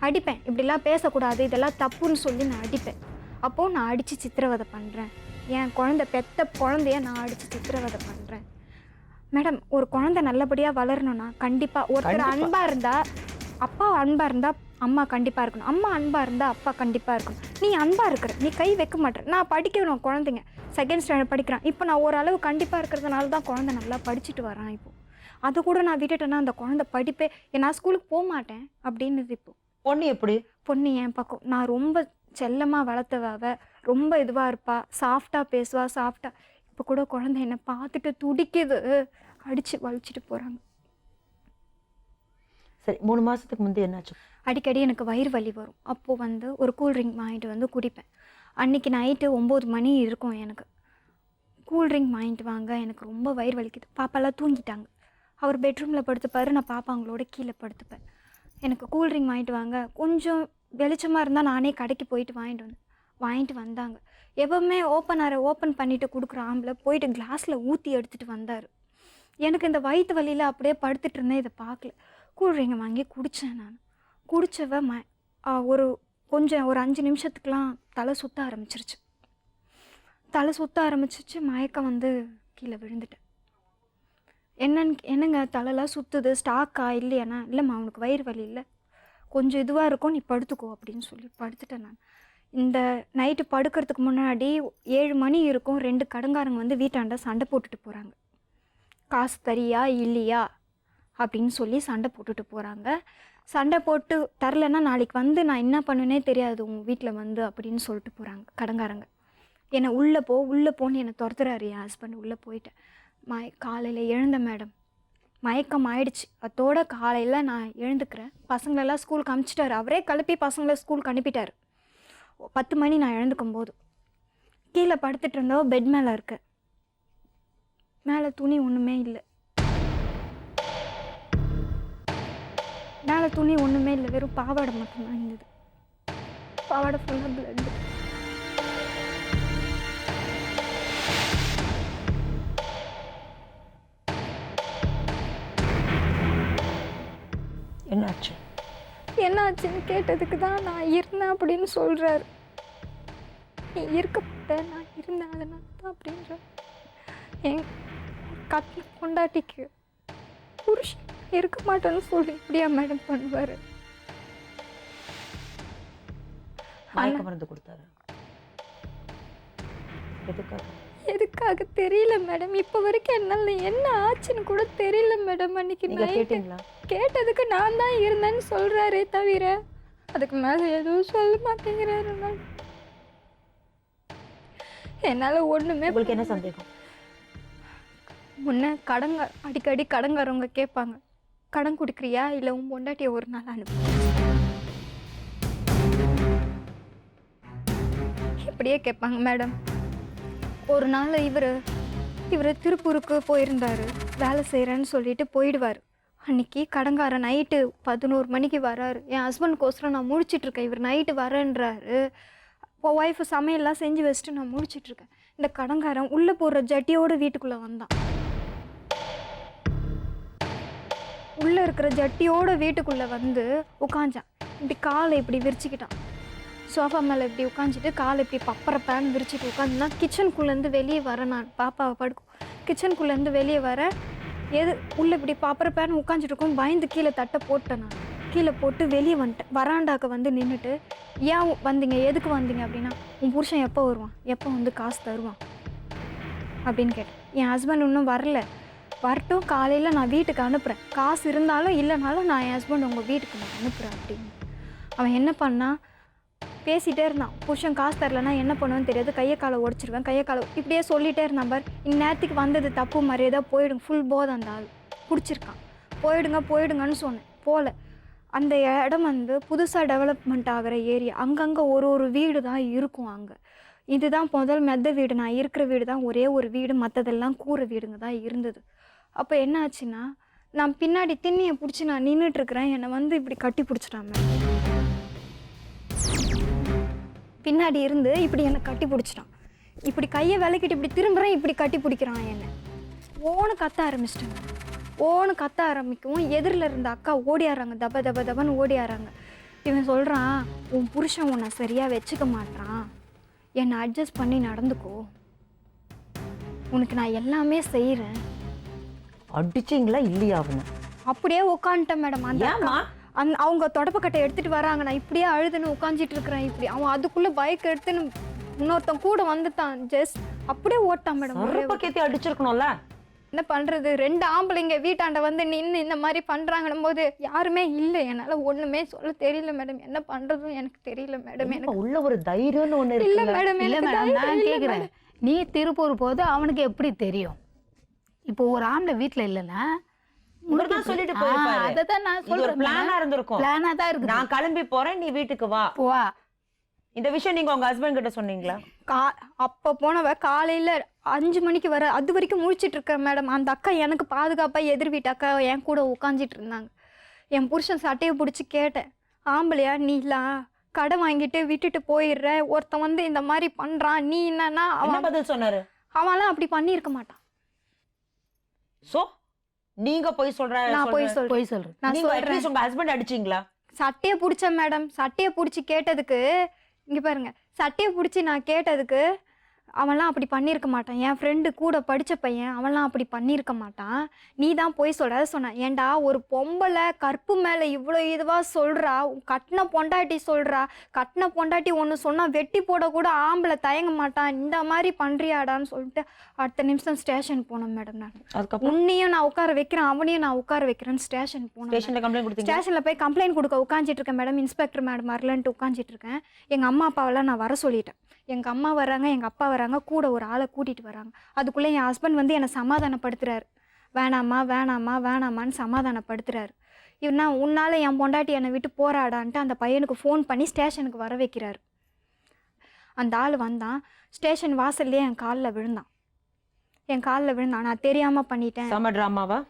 அடிப்பேன். இப்படிலாம் பேசக்கூடாது, இதெல்லாம் தப்புன்னு சொல்லி நான் அடிப்பேன். அப்போது நான் அடித்து சித்திரவதை பண்ணுறேன். என் பெத்த குழந்தைய நான் அடித்து சித்திரவதை பண்ணுறேன் மேடம். ஒரு குழந்தை நல்லபடியாக வளரணும்னா கண்டிப்பாக ஒருத்தர் அன்பாக இருந்தால், அப்பா அன்பாக இருந்தால் அம்மா கண்டிப்பாக இருக்கணும், அம்மா அன்பாக இருந்தால் அப்பா கண்டிப்பாக இருக்கணும். நீ அன்பாக இருக்கிற, நீ கை வைக்க மாட்டேன். நான் படிக்கணும், குழந்தைங்க 2nd ஸ்டாண்டர்ட் படிக்கிறான். இப்போ நான் ஓரளவு கண்டிப்பாக இருக்கிறதுனால தான் குழந்தை நல்லா படிச்சுட்டு வரான். இப்போது அது கூட நான் விட்டுட்டேன்னா அந்த குழந்தை படிப்பே, நான் ஸ்கூலுக்கு போக மாட்டேன் அப்படின்னுது. இப்போது பொண்ணு எப்படி? பொண்ணு என் பக்கம். நான் ரொம்ப செல்லமாக வளர்த்தவாவ, ரொம்ப இதுவாக இருப்பா, சாஃப்டாக பேசுவா, சாஃப்டாக இப்போ கூட குழந்தை என்னை பார்த்துட்டு துடிக்குது, அடித்து வலிச்சிட்டு போகிறாங்க. சரி, 3 மாசத்துக்கு முந்தைய என்னாச்சு? அடிக்கடி எனக்கு வயிறு வலி வரும். அப்போது வந்து ஒரு கூல்ட்ரிங்க் வாங்கிட்டு வந்து குடிப்பேன். அன்றைக்கி நைட்டு 9 மணி இருக்கும். எனக்கு கூல்ட்ரிங்க் வாங்கிட்டு வாங்க, எனக்கு ரொம்ப வயிறு வலிக்குது. பாப்பாலாம் தூங்கிட்டாங்க. அவர் பெட்ரூமில் படுத்துப்பார், நான் பாப்பாங்களோட கீழே படுத்துப்பேன். எனக்கு கூல்ட்ரிங்க் வாங்கிட்டு வாங்க, கொஞ்சம் வெளிச்சமாக இருந்தால் நானே கடைக்கு போயிட்டு வாங்கிட்டு வந்தாங்க. எப்போவுமே ஓப்பன் பண்ணிவிட்டு கொடுக்குற ஆம்பளை போயிட்டு கிளாஸில் ஊற்றி எடுத்துகிட்டு வந்தார். எனக்கு இந்த வயிற்று வலியில் அப்படியே படுத்துட்டு இருந்தேன், இதை பார்க்கல. கூல்ட்ரிங்கை வாங்கி குடித்தேன். நான் குடித்தவ ஒரு 5 நிமிஷத்துக்கெலாம் தலை சுற்ற ஆரம்பிச்சிருச்சு. மயக்கம் வந்து கீழே விழுந்துட்டேன். என்னங்க தலைலாம் சுற்றுது, ஸ்டாக்கா இல்லையாண்ணா? இல்லைம்மா, அவனுக்கு வயிறு வலி இல்லை, கொஞ்சம் இதுவாக இருக்கும், நீ படுத்துக்கோ அப்படின்னு சொல்லி படுத்துட்டேன். நான் இந்த நைட்டு படுக்கிறதுக்கு முன்னாடி 7 மணி இருக்கும். 2 கடங்காரங்க வந்து வீட்டாண்ட சண்டை போட்டுட்டு போகிறாங்க. காசு தரியா இல்லையா அப்படின்னு சொல்லி சண்டை போட்டுட்டு போகிறாங்க. சண்டை போட்டு தரலைன்னா நாளைக்கு வந்து நான் என்ன பண்ணுனே தெரியாது உங்கள் வீட்டில் வந்து அப்படின்னு சொல்லிட்டு போகிறாங்க கடங்காரங்க. என்னை உள்ளே போன்னு என்னை துரத்துறாரு என் ஹஸ்பண்ட். உள்ளே போயிட்டேன். காலையில் எழுந்தேன் மேடம், மயக்கம் ஆயிடுச்சு. அதோட காலையில் நான் எழுந்துக்கிறேன். பசங்களெல்லாம் ஸ்கூலுக்கு அனுப்பிச்சிட்டாரு. அவரே கிளப்பி பசங்களை ஸ்கூலுக்கு அனுப்பிட்டார். 10 மணி நான் எழுந்துக்கும் போது கீழே படுத்துட்டு இருந்தோ பெட் மேலே இருக்க. மேலே துணி ஒன்றுமே இல்லை, வெறும் பாவாடை மட்டும்தான் இருந்தது. பாவாடை ஃபுல்லாக பிளட். என்னாச்சுன்னு கேட்டதுக்கு தான் நான் இருந்தேன் அப்படின்னு சொல்கிறாரு. நீ இருக்கப்பட்ட, நான் இருந்தேன் அதனால தான் அப்படின்ற. என் கட்டின பொண்டாட்டிக்கு புருஷன் இருக்க மாட்டேன்னு சொல்லி இப்படியா மேடம் பண்ணுவார்? மருந்து கொடுத்தாரு. எதுக்காக தெரியல மேடம். இப்போ வரைக்கும் என்னால் என்ன ஆச்சுன்னு கூட தெரியல மேடம். அன்னைக்கு கேட்டீங்களா? கேட்டதுக்கு நான் தான் இருந்தேன்னு சொல்கிறாரே தவிர அதுக்கு மேலே எதுவும் சொல்ல மாட்டேங்கிறாரு மேடம். என்னால் ஒன்றுமே. உங்களுக்கு என்ன சந்தேகம்? முன்ன அடிக்கடி கடங்காரவங்க கேட்பாங்க, கடன் கொடுக்குறியா இல்லை உன் பொண்டாட்டியை ஒரு நாள் அனுப்பு, இப்படியே கேட்பாங்க மேடம். ஒரு நாள் இவர் திருப்பூருக்கு போயிருந்தார், வேலை செய்கிறேன்னு சொல்லிட்டு போயிடுவார். அன்றைக்கி கடங்காரன் நைட்டு 11 மணிக்கு வராரு. என் ஹஸ்பண்ட்கோசரம் நான் முழிச்சிட்ருக்கேன். இவர் நைட்டு வரேன்றாரு. இப்போ ஒய்ஃபு சமையல்லாம் செஞ்சு வச்சுட்டு நான் முழிச்சிட்ருக்கேன். இந்த கடங்காரன் உள்ளே போடுற ஜட்டியோடு வீட்டுக்குள்ளே வந்தான். உள்ளே இருக்கிற ஜட்டியோட வீட்டுக்குள்ளே வந்து உட்காஞ்சான். இப்படி காலை இப்படி விரிச்சிக்கிட்டான். சோஃபா மேலே இப்படி உட்காந்துட்டு காலை இப்படி பப்பரப்பேன்னு விரிச்சிட்டு உட்காந்துனா கிச்சனுக்குள்ளேருந்து வெளியே வரேன். நான் பாப்பாவை படுக்கும் கிச்சனுக்குள்ளேருந்து வெளியே வர உள்ளே இப்படி பப்பரப்பேன்னு உட்காந்துட்டு இருக்கும். பயந்து கீழே தட்டை போட்டேன். நான் கீழே போட்டு வெளியே வந்துட்டேன். வராண்டாக்க வந்து நின்றுட்டு, ஏன் வந்தீங்க, எதுக்கு வந்தீங்க அப்படின்னா, உன் புருஷன் எப்போ வருவான், எப்போ வந்து காசு தருவான் அப்படின்னு கேட்டேன். என் ஹஸ்பண்ட் இன்னும் வரட்டும், காலையில் நான் வீட்டுக்கு அனுப்புகிறேன், காசு இருந்தாலும் இல்லைனாலும் நான் என் ஹஸ்பண்ட் உங்கள் வீட்டுக்கு நான் அனுப்புகிறேன் அப்படின்னு. அவன் என்ன பண்ணான், பேசிகிட்டே இருந்தான். புருஷன் காசு தரலன்னா என்ன பண்ணுவேன்னு தெரியாது, கையை காலை உடச்சிருவேன், இப்படியே சொல்லிகிட்டே இருந்தான். இந்நேரத்துக்கு வந்தது தப்பு மரியாதை, போயிடுங்க. ஃபுல் போதை அந்த ஆள் பிடிச்சிருக்கான். போயிடுங்கன்னு சொன்னேன். போகல. அந்த இடம் வந்து புதுசாக டெவலப்மெண்ட் ஆகிற ஏரியா. அங்கங்கே ஒரு வீடு தான் இருக்கும். அங்கே இதுதான் முதல் மெத்த வீடு. நான் இருக்கிற வீடு தான் ஒரே ஒரு வீடு, மற்றதெல்லாம் கூரை வீடுங்க தான் இருந்தது. அப்போ என்ன ஆச்சுன்னா, நான் பின்னாடி திண்ணியை பிடிச்சி நான் நின்றுட்டுருக்கிறேன். என்னை வந்து இப்படி கட்டி பிடிச்சிட்டான். பின்னாடி இருந்து இப்படி என்னை கட்டி பிடிச்சிட்டான். இப்படி கையை விளக்கிட்டு இப்படி திரும்புகிறேன், இப்படி கட்டி பிடிக்கிறான். என்னை ஓன்னு கத்த ஆரம்பிக்கவும் எதிரில் இருந்த அக்கா ஓடியாடுறாங்க. தபன்னு ஓடியாடுறாங்க. இவன் சொல்கிறான், உன் புருஷன் உன்னை சரியாக வச்சுக்க மாட்டான், என்னை அட்ஜஸ்ட் பண்ணி நடந்துக்கோ, உனக்கு நான் எல்லாமே செய்கிறேன். அடிச்சிங்களா இல்லையா? அவனை அப்படியே உட்காந்துட்டேன் மேடம். அவங்க தொடப்பக்கட்டை எடுத்துகிட்டு வராங்க. நான் இப்படியே அழுதுன்னு உட்காந்துட்டு இருக்கிறேன். இப்படி அவன் அதுக்குள்ளே பைக் எடுத்துன்னு இன்னொருத்தன் கூட வந்துட்டான். ஜஸ்ட் அப்படியே ஓட்டான் மேடம். அடிச்சிருக்கணும்ல. என்ன பண்ணுறது, 2 ஆம்பளைங்க வீட்டாண்ட வந்து நின்று இந்த மாதிரி பண்ணுறாங்கன்னும் போது யாருமே இல்லை. என்னால் ஒன்றுமே சொல்ல தெரியல மேடம். என்ன பண்ணுறதுன்னு எனக்கு தெரியல மேடம். எனக்கு உள்ள ஒரு தைரியம்னு ஒன்று இல்லை மேடம். இல்லை மேடம், நான் கேட்குறேன், நீ திருப்பூர் போது அவனுக்கு எப்படி தெரியும்? இப்போ ஒரு ஆம்பளை வீட்டில் இல்லைன்னா இவர்தான் சொல்லிட்டு போயிருப்பாரு. அதான் நான் இது ஒரு சொல்றேன். பிளானா இருந்திருக்கும். பிளானா தான் இருக்கு. நான் கிளம்பி போறேன், நீ வீட்டுக்கு வா. வா. இந்த விஷயம் நீங்க உங்க ஹஸ்பண்ட் கிட்ட சொன்னீங்களா? அப்போ போனவ காலையில் 5 மணிக்கு வர, அது வரைக்கும் முழிச்சிட்டு இருக்கேன் மேடம். அந்த அக்கா எனக்கு பாதுகாப்பாக எதிர் வீட்டு அக்கா என் கூட உட்காந்துட்டு இருந்தாங்க. என் புருஷன் சட்டையை பிடிச்சி கேட்டேன், ஆம்பளையா நீலாம் கடை வாங்கிட்டு விட்டுட்டு போயிடுற, ஒருத்தன் வந்து இந்த மாதிரி பண்ணுறான், நீ என்னன்னா என்ன அவன் பதில் சொன்னாரு? அவன்லாம் அப்படி பண்ணியிருக்க மாட்டான். சோ நீங்க போய் சொல்ற நான் போய் சொல்றேன். போய் சொல்றேன். நான் நீங்க சொல்றேன். அட்லீஸ்ட் உங்க ஹஸ்பண்ட் அடிச்சீங்களா? சட்டையை பிடிச்சேன் மேடம். சட்டையை பிடிச்சி கேட்டதுக்கு, இங்கே பாருங்க, சட்டையை பிடிச்சி நான் கேட்டதுக்கு அவன்லாம் அப்படி பண்ணியிருக்க மாட்டான், என் ஃப்ரெண்டு கூட படித்த பையன், அவன்லாம் அப்படி பண்ணியிருக்க மாட்டான், நீ தான் போய் சொல்கிறத சொன்னான். ஏண்டா ஒரு பொம்பளை கற்பு மேலே இவ்வளோ இதுவாக சொல்கிறா, கட்டின பொண்டாட்டி சொல்கிறா, கட்டின பொண்டாட்டி ஒன்று சொன்னால் வெட்டி போட கூட ஆம்பளை தயங்க மாட்டான், இந்த மாதிரி பண்ணுறியாடான்னு சொல்லிட்டு அடுத்த நிமிஷம் ஸ்டேஷன் போனோம் மேடம். நான் அதுக்கப்புறம் உன்னையும் நான் உட்கார வைக்கிறேன், அவனையும் நான் உட்கார வைக்கிறேன்னு ஸ்டேஷன் போனேன். ஸ்டேஷன்ல கம்ப்ளைண்ட் கொடுத்தீங்க? ஸ்டேஷனில் போய் கம்ப்ளைண்ட் கொடுக்க உட்காந்துட்டு இருக்கேன் மேடம். இன்ஸ்பெக்டர் மேடம் வரலன்ட்டு உட்காந்துட்டு இருக்கேன். எங்கள் அம்மா அப்பாவெல்லாம் நான் வர சொல்லிட்டேன். எங்கள் அம்மா வராங்க, எங்கள் அப்பா வராங்க, கூட ஒரு ஆளை கூட்டிகிட்டு வராங்க. அதுக்குள்ளே என் ஹஸ்பண்ட் வந்து என்னை சமாதானப்படுத்துறாரு. வேணாம்மா வேணாம்மா வேணாம்மான்னு சமாதானப்படுத்துறாரு. இவனா உன்னால் என் பொண்டாட்டி என்னை விட்டு போராடான்ட்டு அந்த பையனுக்கு ஃபோன் பண்ணி ஸ்டேஷனுக்கு வர வைக்கிறாரு. அந்த ஆள் வந்தான், ஸ்டேஷன் வாசல்லே என் காலில் விழுந்தான். என் காலில் விழுந்தான். நான் தெரியாமல் பண்ணிட்டேன். சம டிராமாவா?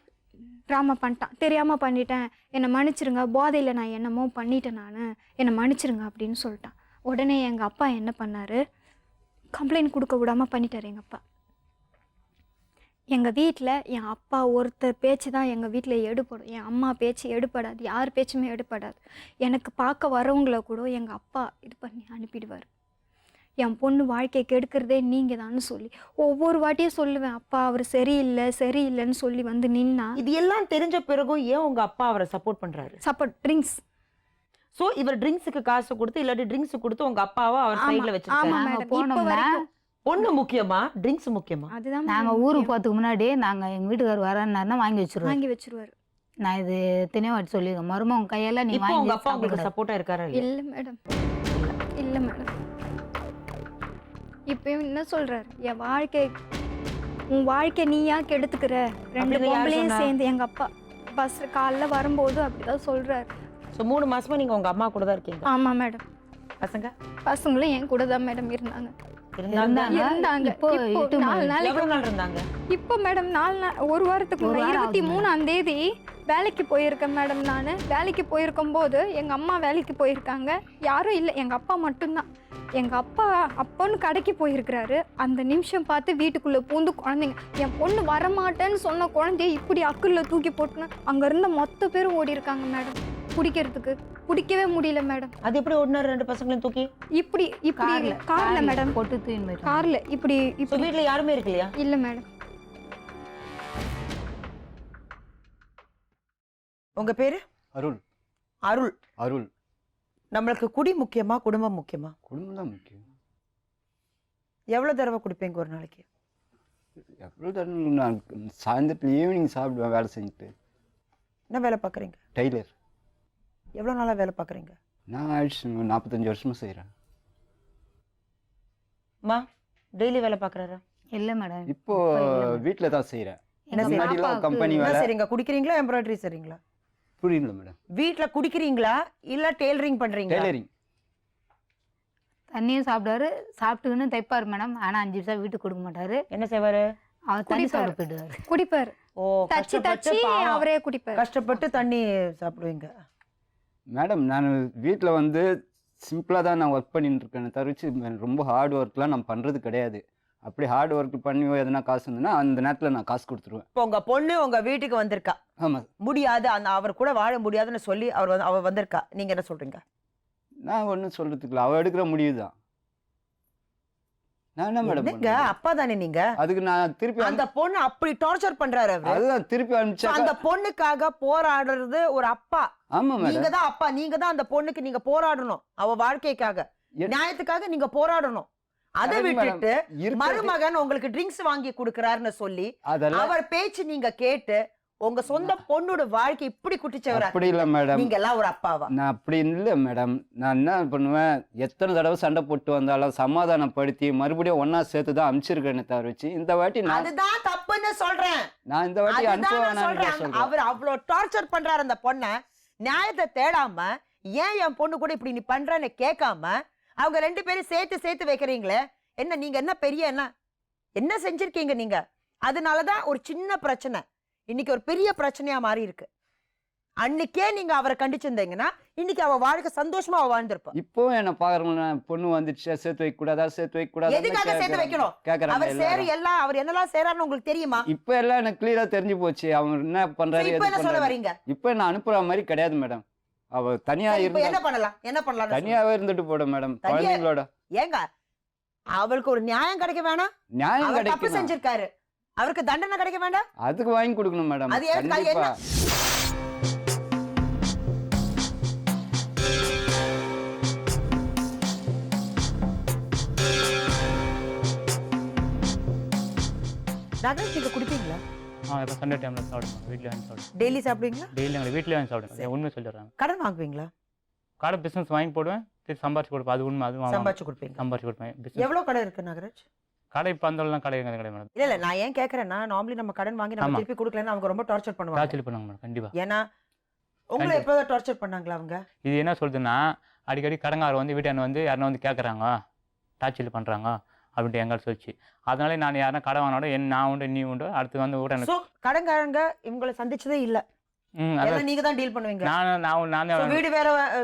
ட்ராமா பண்ணிட்டான். தெரியாமல் பண்ணிட்டேன், என்னை மன்னிச்சிருங்க, போதையில் நான் என்னமோ பண்ணிட்டேன், நான் என்னை மன்னிச்சிருங்க அப்படின்னு சொல்லிட்டான். உடனே எங்கள் அப்பா என்ன பண்ணார், கம்ப்ளைண்ட் கொடுக்க விடாமல் பண்ணிட்டார் எங்கள் அப்பா. எங்கள் வீட்டில் என் அப்பா ஒருத்தர் பேச்சு தான் எங்கள் வீட்டில் எடுபடும். என் அம்மா பேச்சு எடுபடாது, யார் பேச்சுமே எடுபடாது. எனக்கு பார்க்க வரவங்கள கூட எங்கள் அப்பா இது பண்ணி அனுப்பிடுவார். என் பொண்ணு வாழ்க்கையை கெடுக்கிறதே நீங்கள் தான்னு சொல்லி ஒவ்வொரு வாட்டியும் சொல்லுவேன், அப்பா அவர் சரியில்லை சரியில்லைன்னு சொல்லி வந்து நின்னா. இது எல்லாம் தெரிஞ்ச பிறகும் ஏன் உங்க அப்பா அவரை சப்போர்ட் பண்றாரு? Support drinks. சோ இவர் ட்ரிங்க்ஸுக்கு காசு கொடுத்து இல்லாட்டி ட்ரிங்க்ஸ் கொடுத்து உங்க அப்பாவை அவர் சைடுல ஆமா வச்சிருக்காரு. நாங்க மேடம். இப்போ போனோம்னா வரைக்கும் பொண்ணு முக்கியமா ட்ரிங்க்ஸ் முக்கியமா? அதுதான் நாங்க மேடம் ஊருக்கு முக்கியம். போகிறதுக்கு முன்னாடி நாங்கள் எங்கள் வீட்டுக்கார் வரேன்னாருன்னா வாங்கி வச்சிருவோம். வாங்கி வச்சிருவாரு. நான் இது தினவாட்டி சொல்லியிருக்கேன், மருமகன் கையெல்லாம் நீ இப்போ உங்க வாங்கி அப்பா உங்களுக்கு சாப்பிடக்கூடாது. சப்போர்ட்டா இருக்காரா இல்லையா? இல்லை மேடம், இல்லை மேடம். இப்பயும் என்ன சொல்றாரு, என் வாழ்க்கை உன் வாழ்க்கை நீயா கெடுத்துக்கிற, ரெண்டு அப்படின்னு யார் பொம்பளையும் சொன்னா? சேர்ந்து. எங்கள் அப்பா பஸ் காலைல வரும்போது அப்படிதான் சொல்றாரு. சோ 3 மாசமா நீங்க உங்க அம்மா கூட தான் இருக்கீங்க. ஆமாம் மேடம். பசங்க பசங்களும் என் கூட தான் மேடம் இருந்தாங்க. இருந்தாங்க. இருந்தாங்க. இப்போ இப்போ 8 4 நாளைக்கு எவ்வளவு நாள் இருந்தாங்க? இப்போ மேடம் 4 நாள், ஒரு வாரத்துக்கு ஒரு வாரம் 23ஆம் தேதி வேலைக்கு போயிருக்கேன் மேடம். நான் வேலைக்கு போயிருக்கும் போது எங்கள் அம்மா வேலைக்கு போயிருக்காங்க, யாரும் இல்லை, எங்கள் அப்பா மட்டும்தான். எங்கள் அப்பா அப்போன்னு கடைக்கு போயிருக்கிறாரு. அந்த நிமிஷம் பார்த்து வீட்டுக்குள்ளே பூந்து குழந்தைங்க, என் பொண்ணு வரமாட்டேன்னு சொன்ன குழந்தைய இப்படி அக்குள்ள தூக்கி போட்டுன்னு அங்கே இருந்த மொத்த பேரும் ஓடி இருக்காங்க மேடம். குடிக்கிறதுக்கு பிடிக்கவே முடியல மேடம். அது எப்படி ஓடினாரு 2 பசங்களையும் தூக்கி? இப்படி இப்படி கார்ல மேடம், போட்டு தூக்கி போயிட்டாங்க. கார்ல இப்படி சோ இப்படி. வீட்ல யாருமே இருக்கலையா? இல்லை மேடம். உங்க பேரு? அருள். அருள். அருள். நம்மளுக்கு குடி முக்கியமா குடும்பம் முக்கியமா? குடும்பம் தான் முக்கியம். எவ்வளவு தடவை குடிப்பீங்க ஒரு நாளைக்கு? எவ்வளோ தடவை நான் சாயந்தரத்தில் ஈவினிங் சாப்பிடுவேன் வேலை செஞ்சுட்டு. என்ன வேலை பார்க்குறீங்க? டெய்லர். எவ்வளோ நாளாக வேலை பார்க்குறீங்க? நான் ஆயிடுச்சு 45 வருஷமாக செய்கிறேன். அம்மா டெய்லி வேலை பார்க்குறாரா? இல்லை மேடம். இப்போ வீட்டில் தான் செய்கிறேன். என்ன செய்றீங்க? முன்னாடிலாம் கம்பெனி என்ன வேலை. செய்றீங்க? குடிக்கிறீங்களா எம்ப்ராய்டரி செய்றீங்களா? புரியல மேடம். வீட்டில் குடிக்கிறீங்களா இல்லை டெய்லரிங் பண்ணுறீங்களா? டெய்லரிங். தண்ணியும் சாப்பிடுவாரு, சாப்பிட்டுக்கின்னு தைப்பார் மேடம். ஆனால் 5 நிமிஷம் வீட்டுக்கு கொடுக்க மாட்டாரு. என்ன செய்வாரு? அவர் தண்ணி குடிப்பாரு. சாப்பிட போயிடுவார். குடிப்பார். ஓ தச்சு கஷ்டப்பட்டு தச்சு பாவம். அவரே குடிப்பார். கஷ்டப்பட்டு தண்ணி சாப்பிடுவீங்க. மேடம் நான் வீட்டில் வந்து சிம்பிளாக தான் நான் ஒர்க் பண்ணிட்டு இருக்கேன் தவிர்த்து ரொம்ப ஹார்ட் ஒர்க்லாம் நான் பண்ணுறது கிடையாது. அப்படி ஹார்ட் ஒர்க் பண்ணி எதனா காசு இருந்ததுன்னா அந்த நேரத்தில் நான் காசு கொடுத்துருவேன். இப்போ உங்க பொண்ணு உங்க வீட்டுக்கு வந்திருக்கா, ஆமாம். முடியாது அந்த அவர் கூட வாழ முடியாதுன்னு சொல்லி அவ வந்திருக்கா, நீங்க என்ன சொல்றீங்க? நான் ஒன்றும் சொல்கிறதுக்கு இல்லை, அவள் எடுக்கிற முடிவு தான். நான் என்ன மேடம் என்னங்க அப்பா தானே நீங்க? அதுக்கு நான் திருப்பி அந்த பொண்ணு அப்படி டார்ச்சர் பண்றாரு அவரு. அதுதான் திருப்பி So, அனுப்பிச்சா. அந்த பொண்ணுக்காக போராடுறது ஒரு அப்பா. ஆமாம் மேடம். நீங்க தான் அப்பா, நீங்க தான் அந்த பொண்ணுக்கு நீங்க போராடணும், அவ வாழ்க்கைக்காக நியாயத்துக்காக நீங்க போராடணும். அதை Correct விட்டுட்டு madam. மருமகன் உங்களுக்கு ட்ரிங்க்ஸ் வாங்கி கொடுக்கறாருன்னு சொல்லி அதெல்லாம் அவர் பேச்சு நீங்க கேட்டு உங்க சொந்த பொண்ணோட வாழ்க்கை இப்படி குட்டிச்சவரா அப்படி இல்லை மேடம். நீங்க எல்லாம் ஒரு அப்பாவா? நான் அப்படி இல்லை மேடம். நான் என்ன பண்ணுவேன், எத்தனை தடவை சண்டை போட்டு வந்தாலும் சமாதானப்படுத்தி மறுபடியும் ஒண்ணா சேர்த்து தான் அனுப்பிச்சிருக்கேன்னு தவிர வச்சு இந்த வாட்டி அதுதான் தப்புன்னு சொல்றேன். நான் இந்த வாட்டி அதுதான் நான் அனுப்புவேன். சொல்றேன். அவர் அவ்வளவு டார்ச்சர் பண்றாரு அந்த பொண்ணை. நியாயத்தை தேடாம ஏன் என் பொண்ணு கூட இப்படி நீ பண்றன்னு கேட்காம அவங்க 2 பேரும் சேர்த்து வைக்கிறீங்களே. என்ன நீங்க என்ன பெரிய என்ன செஞ்சிருக்கீங்க நீங்க? அதனாலதான் ஒரு சின்ன பிரச்சனை இன்னைக்கு ஒரு பெரிய பிரச்சனையா மாறி இருக்கு. அன்னைக்கே நீங்க அவரை கண்டிச்சிருந்தீங்கன்னா இன்னைக்கு அவ வாழ்க்கை சந்தோஷமா அவ வாழ்ந்திருப்பா. இப்போ என்ன பாக்குறவங்க பொண்ணு வந்துச்சு சேர்த்து வைக்க கூடாதா, சேர்த்து வைக்க கூடாதா, எதுக்காக சேர்த்து வைக்கணும்? அவர் சேரு எல்லாம் அவர் என்னெல்லாம் சேரான்னு உங்களுக்கு தெரியுமா? இப்ப எல்லாம் எனக்கு கிளியரா தெரிஞ்சு போச்சு அவங்க என்ன பண்றாரு. இப்ப என்ன சொல்ல வரீங்க? இப்ப நான் அனுப்புற மாதிரி கிடையாது மேடம். அவ தனியா இருந்தா என்ன பண்ணலாம்? தனியாவே இருந்துட்டு போடும் மேடம் குழந்தைங்களோட. ஏங்க அவளுக்கு ஒரு நியாயம் கிடைக்க வேணாம்? நியாயம் தப்பு கிடைக்கும். செஞ்சிருக்காரு, அவருக்கு தண்டனை கிடைக்க வேண்டாம்? அதுக்கு வாங்கி கொடுக்கணும் மேடம். அது கண்டிப்பா. நகரம் நீங்க குடிப்பீங்களா? இப்போ சண்டே டைமில் சாப்பிடுவோம், வீட்டில் வாங்கி சாப்பிடுவோம். டெய்லி சாப்பிடுவீங்களா? டெய்லி எங்களை வீட்டிலே வாங்கி சாப்பிடுவோம். உண்மை சொல்லிடுறாங்க. கடன் வாங்குவீங்களா? கடை பிஸ்னஸ் வாங்கி போடுவேன், திருப்பி சம்பாரிச்சு கொடுப்பேன். அது உண்மை. அதுவும் சம்பாதிச்சு கொடுப்பீங்க? சம்பாரிச்சு கொடுப்பேன். எவ்வளவு கடை இருக்கு நாகராஜ்? கடை இப்போ அந்தளவுலாம் கடை கிடையாது மேடம். இல்ல நான் ஏன் கேட்கறேன்னா நார்மலி நம்ம கடன் வாங்கி நம்ம திருப்பி கொடுக்கலன்னா அவங்க ரொம்ப டார்ச்சர் பண்ணுவாங்க. டார்ச்சர் பண்ணுவாங்க மேடம். கண்டிப்பா. ஏன்னா உங்களை எப்போதான் டார்ச்சர் பண்ணாங்களா அவங்க? இது என்ன சொல்றதுன்னா அடிக்கடி கடங்கார வந்து வீட்டான வந்து யாரும் வந்து கேட்குறாங்க, டார்ச்சர் பண்றாங்க அப்படின்ட்டு எங்கால் சொல்லிச்சு. அதனால நான் யாரும் கடை வாங்கினாலும் நான் உண்டு நீ உண்டு அடுத்து வந்து வீட்டை. சோ கடன்காரங்க இவங்களை சந்திச்சதே இல்ல. எல்லாம் நீங்க தான் டீல் பண்ணுவீங்க. நான்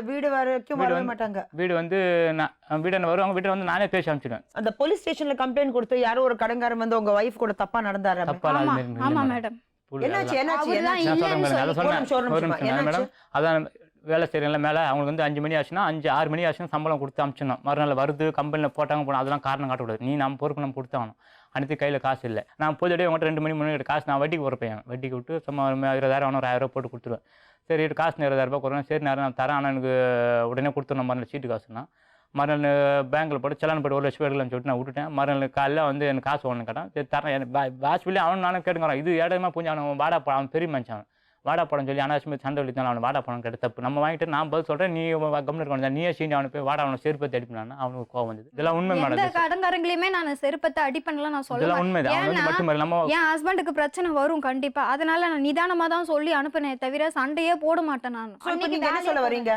வீடு வரைக்கும் வர மாட்டாங்க. வீடு வந்து வீடு வருவாங்க. வீட்டை வந்து நானே பேசி அனுப்பிச்சிடுவேன். அந்த போலீஸ் ஸ்டேஷன்ல கம்ப்ளைண்ட் கொடுத்து யாரோ ஒரு கடன்காரன் வந்து உங்க வைஃப் கூட தப்பா நடந்தாரு. தப்பா ஆமா மேடம். என்னாச்சு? மேடம் அதான் வேலை செய்யறதுல மேலே அவங்களுக்கு வந்து 5 மணி ஆச்சுன்னா 6 மணி ஆச்சுன்னா சம்பளம் கொடுத்து அனுப்பிச்சிடணும். மறுநாள் வருது கம்பெனியில் போட்டாங்க போனோம். அதெல்லாம் காரணம் காட்டக்கூடாது. நீ நம்ம பொறுப்பு நம்ம கொடுத்தாகணும். அனைத்து கையில் காசு இல்லை. நான் பொதுவாக உங்கள்கிட்ட 2 மணி 3 மணி காசு நான் வட்டிக்கு உரைப்பேன். வட்டிக்கு விட்டு சும்மா 20,000 ஒரு 1000 ரூபா போட்டு கொடுத்துருவேன். சரி காசு 20,000 ரூபா கொடுறேன். சரி நேரம் நான் தரேன், ஆனால் எனக்கு உடனே கொடுத்துருணும். மறுநாள் சீட்டு காசுனா மறுநாள் பேங்க்கில் போட்டு செலான் போட்டு 1 லட்சம் எடுக்கலாம்னு சொல்லிட்டு நான் விட்டுட்டேன். மறுநாள் காலையில் வந்து எனக்கு காசு ஒன்று கேட்டான். சரி தரேன். எனக்கு பாஸ் சொல்லி அவன் நானும் கேட்டுக்கிறான். இது இடமா கொஞ்சம் அவன் வாடா அவன் பெரிய மனுஷன் வாடா படம் சொல்லி அனாவசியமாக சண்டை வலித்தான். அவனை வாடா படம் கேட்ட தப்பு. நம்ம வாங்கிட்டு நான் பதில் சொல்கிறேன், நீ கம்முன்னு இருக்கணும். நீயே சீனி அவனை போய் வாடா அவனை செருப்பத்தை அடிப்பினான்னு அவனுக்கு கோவம் வந்தது. இதெல்லாம் உண்மை மேடம். கடன்காரங்களையுமே நான் செருப்பத்தை அடிப்பண்ணலாம் நான் சொல்லுவேன். உண்மை. என் ஹஸ்பண்டுக்கு பிரச்சனை வரும் கண்டிப்பா. அதனால நான் நிதானமா தான் சொல்லி அனுப்பினேன் தவிர சண்டையே போட மாட்டேன். நான் என்ன சொல்ல வரீங்க?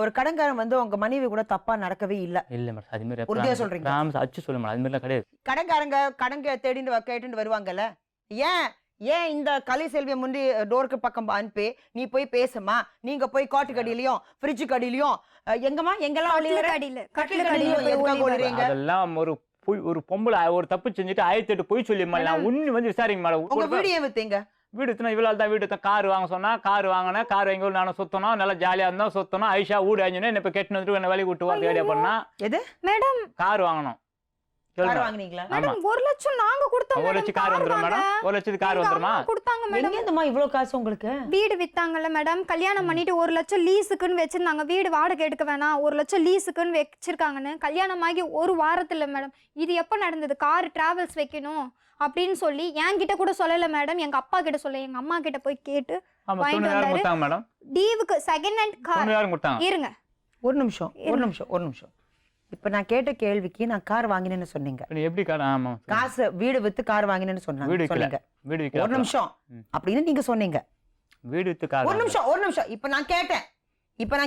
ஒரு கடன்காரன் வந்து உங்க மனைவி கூட தப்பா நடக்கவே இல்ல. இல்ல மேடம் அது மாதிரி உறுதியா சொல்றீங்க? அச்சு சொல்ல மேடம் அது மாதிரிலாம் கிடையாது. கடன்காரங்க கடன் கேட்டுட்டு வருவாங்கல்ல. ஏன் இந்த கலை செல்வியை முந்தி டோருக்கு பக்கம் அனுப்பி நீ போய் பேசுமா, நீங்க போய் காட்டு கடியிலையும் ஃப்ரிட்ஜ் கடியிலையும் எங்கெல்லாம் அதெல்லாம் ஒரு பொம்பளை ஒரு தப்பு செஞ்சுட்டு 1008 போய் சொல்லி நான் உண்மை வந்து விசாரிங்க மேடம். உங்க வீடு ஏன் வித்தீங்க? வீடு வித்துனா இவ்வளோ தான் வீடு வித்தேன். கார் வாங்க சொன்னா கார் வாங்கினேன். கார் வாங்கி நானும் சுத்தணும், நல்லா ஜாலியா இருந்தோம் சுத்தணும். ஐஷா ஊடு அஞ்சுனேன். இப்ப கெட்டு வந்துட்டு என்ன வேலைக்கு விட்டு வந்து ஐடியா பண்ணா எது மேடம் கார் வாங்கணும். வாங்குனீங்களா? 1 லட்சம் நாங்க கொடுத்தோம். 1 லட்சம் கார் வந்துரும் மேடம். 1 லட்சத்துக்கு கார் வந்துருமா? கொடுத்தாங்க மேடம். எங்க இந்தமா இவ்வளவு காசு உங்களுக்கு? வீடு வித்தாங்கல்ல மேடம். கல்யாணம் பண்ணிட்டு 1 லட்சம் லீஸுக்குன்னு வச்சிருந்தாங்க. வீடு வாடகை எடுக்க வேணாம், 1 லட்சம் லீஸுக்குன்னு வச்சிருக்காங்கன்னு. கல்யாணம் ஆகி 1 வாரத்துல மேடம் இது எப்ப நடந்தது? கார் டிராவல்ஸ் வைக்கணும் அப்படின்னு சொல்லி என்கிட்ட கூட சொல்லல மேடம். எங்க அப்பா கிட்ட சொல்ல, எங்க அம்மா கிட்ட போய் கேட்டு வாங்கிட்டு வந்தாரு மேடம். டீவுக்கு செகண்ட் ஹேண்ட் கார். இருங்க ஒரு நிமிஷம். இப்ப நான் கேட்ட கேள்விக்கு நான் கார் வாங்கினேன்னு சொன்னீங்க. எப்படி கார்? ஆமா காசு வீடு வித்து கார் வாங்கினேன்னு சொன்னாங்க. வீடு விக்கல. ஒரு நிமிஷம் அப்படின்னு நீங்க சொன்னீங்க. வீடு வித்து கார். ஒரு நிமிஷம். இப்ப நான்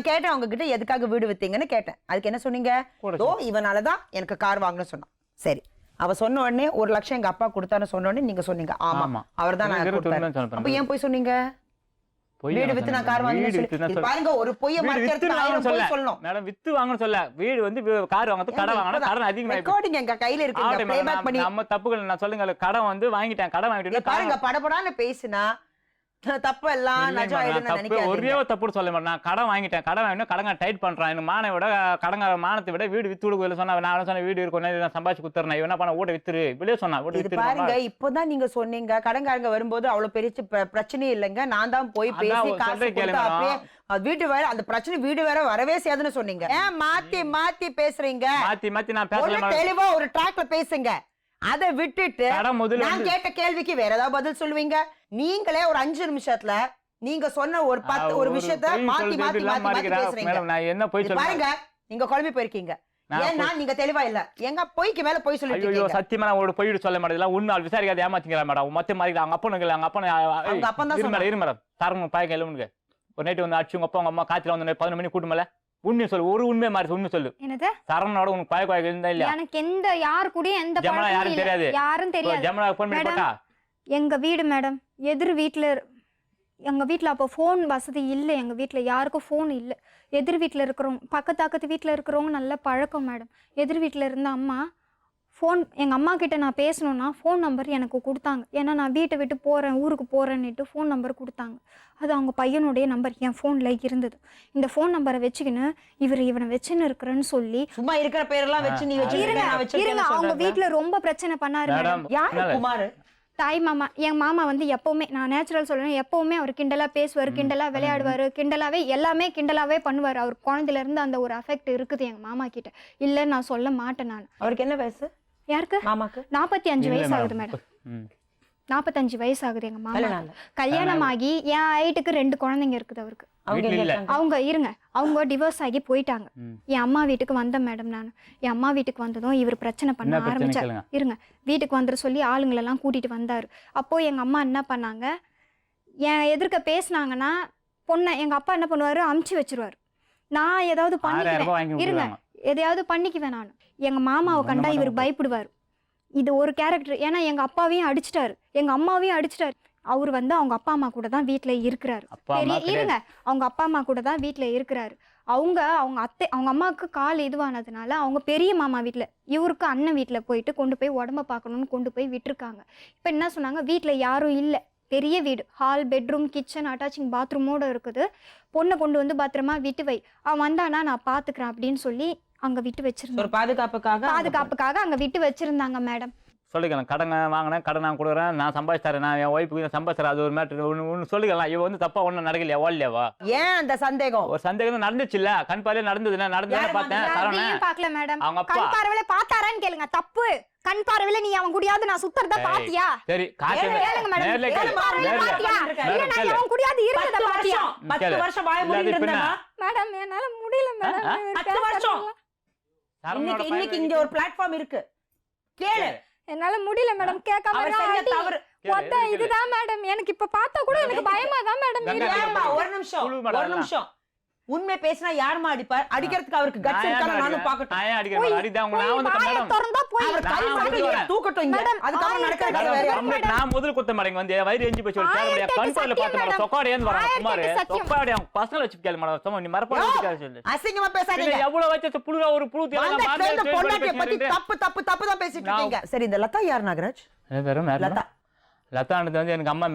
கேட்டேன் அவங்க கிட்ட எதுக்காக வீடு வித்தீங்கன்னு கேட்டேன். அதுக்கு என்ன சொன்னீங்க? இவனாலதான் எனக்கு கார் வாங்கணும்னு சொன்னான். சரி அவ சொன்ன உடனே 1 லட்சம் எங்க அப்பா கொடுத்தான்னு சொன்ன உடனே நீங்க சொன்னீங்க ஆமா அவர் தான். அப்ப ஏன் போய் சொன்னீங்க? வீடு வித்து நான் கார் வாங்கினேன்னு பாருங்க. ஒரு பொய்ய மறைக்கிறதுக்கு 1000 பொய் சொல்லணும் மேடம். வித்து வாங்கன்னு சொல்ல, வீடு வந்து கார் வாங்குறது கடன் வாங்கணும். கடன் அதிகமா ரெக்கார்டிங் எங்க கையில இருக்கு. ப்ளே பேக் பண்ணி நம்ம தப்புகள் நான் சொல்லுங்க. கடன் வந்து வாங்கிட்டேன். கடன் வாங்கிட்டு பாருங்க படபடான்னு பேசினா தப்பு எல்லாம் நஜம் ஆயிடுன்னு நினைக்கிறேன். ஒரே தப்பு சொல்ல மாட்டேன். நான் கடன் வாங்கிட்டேன். கடன் வாங்கினா கடங்க டைட் பண்றான். எனக்கு மானை விட கடங்கார மானத்தை விட வீடு வித்து கொடுக்க சொன்னா நான் சொன்ன வீடு இருக்கும் நான் சம்பாதிச்சு குத்துறேன். என்ன பண்ண வீட்டை வித்துரு இப்படியே சொன்னா. பாருங்க இப்பதான் நீங்க சொன்னீங்க கடன்காரங்க வரும்போது அவ்வளவு பெரிய பிரச்சனை இல்லைங்க, நான் தான் போய் பேசி காசு அப்படியே வீட்டு வேற அந்த பிரச்சனை வீடு வேற வரவே செய்யாதுன்னு சொன்னீங்க. ஏன் மாத்தி பேசுறீங்க? மாத்தி நான் பேசல. தெளிவா ஒரு ட்ராக்ல பேசுங்க. அதை விட்டுட்டு கடன் முதல்ல நான் வந்து கேட்ட கேள்விக்கு வேற ஏதாவது பதில் சொல்லுவீங்க. நீங்களே ஒரு 5 நிமிஷத்துல நீங்க சொன்ன ஒரு 10 ஒரு விஷயத்த பொய் மாத்தி சொல்றது மாத்தி இல்லாம மாத்தி இருக்கிறா. பேசுறீங்க. மேடம், நான் என்ன போய் இது சொல்றேன் பாருங்க, நீங்க குழம்பி போயிருக்கீங்க. நான் ஏன்னா நீங்க தெளிவா இல்ல. எங்க பொய்க்கு மேல பொய் சொல்லிட்டு ஐயோ இருக்கீங்க. சத்தியமா நான் ஒரு பொய்டு சொல்ல மாட்டேன். இதெல்லாம் உண்மை விசாரிக்காத ஏமாத்திக்கிறேன் மேடம். மொத்த மாதிரி அவங்க அப்பனுக்கு அவங்க அப்பனை அவங்க அப்பன் தான் சொன்னாங்க. இரு மேடம் தரணும் பாய்க்க இல்லை ஒரு நைட்டு வந்து அடிச்சு உங்க அப்பா உங்க அம்மா காய்ச்சல வந்து 11 மணி கூட்டு மேல உண்மையை சொல்லு. ஒரு உண்மையை மாதிரி உண்மை சொல்லு. என்னது? சரவணோட உனக்கு பாய்க்க இருந்தா இல்லையா? எனக்கு எந்த யாரு கூடயும் எந்த ஜமுனா பழக்கமும் யாரும் இல்ல. தெரியாது. யாரும் தெரியாது. ஜமுனா ஃபோன் பண்ணி மேடம், போட்டா எங்க வீடு மேடம் எதிர் வீட்டில் எங்கள் வீட்டில் அப்போ ஃபோன் வசதி இல்லை. எங்கள் வீட்டில் யாருக்கும் ஃபோன் இல்லை. எதிர் வீட்டில் இருக்கிறவங்க பக்கத்து வீட்டில் இருக்கிறவங்க நல்ல பழக்கம் மேடம். எதிர் வீட்டில் இருந்த அம்மா ஃபோன் எங்கள் அம்மா கிட்ட நான் பேசணுன்னா ஃபோன் நம்பர் எனக்கு கொடுத்தாங்க. ஏன்னா நான் வீட்டை விட்டு போகிறேன் ஊருக்கு போகிறேன்னுட்டு ஃபோன் நம்பர் கொடுத்தாங்க. அது அவங்க பையனுடைய நம்பர் என் ஃபோனில் இருந்தது. இந்த ஃபோன் நம்பரை வச்சுக்கின்னு இவனை வச்சுன்னு இருக்கிறேன்னு சொல்லி சும்மா இருக்கிற பேரெல்லாம் வச்சு நீ இருங்க வச்சிருக்க. அவங்க வீட்டில் ரொம்ப பிரச்சனை பண்ணாரு மேடம். யாரு குமார்? தாய் மாமா. என் மாமா வந்து எப்போவுமே நான் நேச்சுரல் சொல்கிறேன், எப்போவுமே அவர் கிண்டலாக பேசுவார், கிண்டலாக விளையாடுவார், கிண்டலாகவே எல்லாமே கிண்டலாகவே பண்ணுவார். அவர் குழந்தையிலேருந்து அந்த ஒரு அஃபெக்ட் இருக்குது எங்கள் மாமா கிட்ட. இல்லை நான் சொல்ல மாட்டேன். நான் அவருக்கு என்ன வயசு? யாருக்கு? மாமாக்கு 45 வயசு ஆகுது மேடம். 45 வயசு ஆகுது எங்க மாமா. கல்யாணம் ஆகி என் ஹைட்டுக்கு 2 குழந்தைங்க இருக்குது அவருக்கு. அவங்க இருங்க, அவங்க டிவோர்ஸ் ஆகி போயிட்டாங்க. என் அம்மா வீட்டுக்கு வந்தேன் மேடம். நான் என் அம்மா வீட்டுக்கு வந்ததும் இவர் பிரச்சனை பண்ண ஆரம்பிச்சார். இருங்க, வீட்டுக்கு வந்துட சொல்லி ஆளுங்களெல்லாம் கூட்டிட்டு வந்தாரு. அப்போ எங்க அம்மா என்ன பண்ணாங்க, என் எதிர்க்க பேசினாங்கன்னா பொண்ணை எங்க அப்பா என்ன பண்ணுவாரு, அமுச்சு வச்சிருவாரு. நான் ஏதாவது பண்ணிக்குவேன், இருங்க எதையாவது பண்ணிக்குவேன். நான் எங்க மாமாவை கண்டா இவர் பயப்படுவார். இது ஒரு கேரக்டர். ஏன்னா எங்க அப்பாவையும் அடிச்சிட்டாரு, எங்க அம்மாவையும் அடிச்சிட்டாரு. அவர் வந்து அவங்க அப்பா அம்மா கூட தான் வீட்டில் இருக்கிறாரு. இருங்க, அவங்க அப்பா அம்மா கூட தான் வீட்டில் இருக்கிறாரு. அவங்க அத்தை அவங்க அம்மாவுக்கு கால் இதுவானதுனால அவங்க பெரிய மாமா வீட்டில் இவருக்கு அண்ணன் வீட்டில் போயிட்டு கொண்டு போய் உடம்ப பார்க்கணுன்னு கொண்டு போய் விட்டுருக்காங்க. இப்போ என்ன சொன்னாங்க, வீட்டில் யாரும் இல்லை, பெரிய வீடு, ஹால், பெட்ரூம், கிச்சன், அட்டாச்சிங் பாத்ரூமோடு இருக்குது. பொண்ணை கொண்டு வந்து பத்திரமா விட்டு வை, அவன் வந்தானா நான் பார்த்துக்கிறேன் அப்படின்னு சொல்லி அங்கே விட்டு வச்சிருந்தாங்க. பாதுகாப்புக்காக அங்கே விட்டு வச்சிருந்தாங்க மேடம். சொல்லிக்கலாம், கடன் வாங்கினேன், கடன் நான் கொடுக்குறேன், நான் சம்பாதிச்சாரேன், நான் என் ஒய்ஃபுக்கு சம்பாதிச்சார், அது ஒரு மேட்ரு ஒன்று சொல்லிக்கலாம். இவ வந்து தப்பா ஒன்றும் நடக்கலையா, ஓடலையாவா? ஏன் அந்த சந்தேகம்? ஒரு சந்தேகம் நடந்துச்சு இல்ல, கண் பார்வையில நடந்ததுல பார்த்தேன். பார்க்கல மேடம். அவங்க அப்பா கண் பார்வையில பார்த்தாரான்னு கேளுங்க. தப்பு. கண் பார்வையில நீ அவன் குடியாவது நான் சுத்தறத பாத்தியா? சரி, கேளுங்க மேடம். கண் பார்வையில பாத்தியா? இல்ல நான் அவன் குடியாவது இருந்தத பாத்தியா? 10 வருஷம் வாய மூடிட்டு இருந்தேனா மேடம்? என்னால முடியல மேடம். 10 வருஷம். இன்னைக்கு இங்க ஒரு பிளாட்ஃபார்ம் இருக்கு, கேளு. என்னால முடியல மேடம். கேட்காம தவறு. இதுதான் மேடம். எனக்கு இப்ப பார்த்தா கூட எனக்கு பயமா தான் மேடம் இருக்கு. ஒரு நிமிஷம். உண்மை பேசினா யாருமா அடிப்பார்? அடிக்கிறதுக்கு அவருக்கு கட்ஸ் இருக்கானு நானும் பார்க்கட்டும். நான் அடிக்கிறேன், அடிதான் உங்க நான் வந்து மேடம் திறந்தா போய் அவர் கை மாட்டி தூக்கட்டும் இங்க. அதுக்கு அப்புறம் நடக்கறது வேற. நான் முதல் குத்த மாட்டேங்க வந்து வயிறு எஞ்சி போய் சொல்ல தேவையா? கண் பார்வையில பார்த்த மேடம் சொக்காடேன்னு வரான் குமார். சொக்காடே பசங்க வச்சு கேளு மேடம். சும்மா நீ மறப்பாடு வச்சுக்காத சொல்லு. அசிங்கமா பேசாதீங்க. எவ்வளவு வச்ச புழுவா ஒரு புழு தேவல மாண்டே பொண்டாட்டிய பத்தி தப்பு தான் பேசிட்டு இருக்கீங்க. சரி, இந்த லதா யார் நாகராஜ்? வெறும் லதா. லதான்றது வந்து எனக்கு அம்மா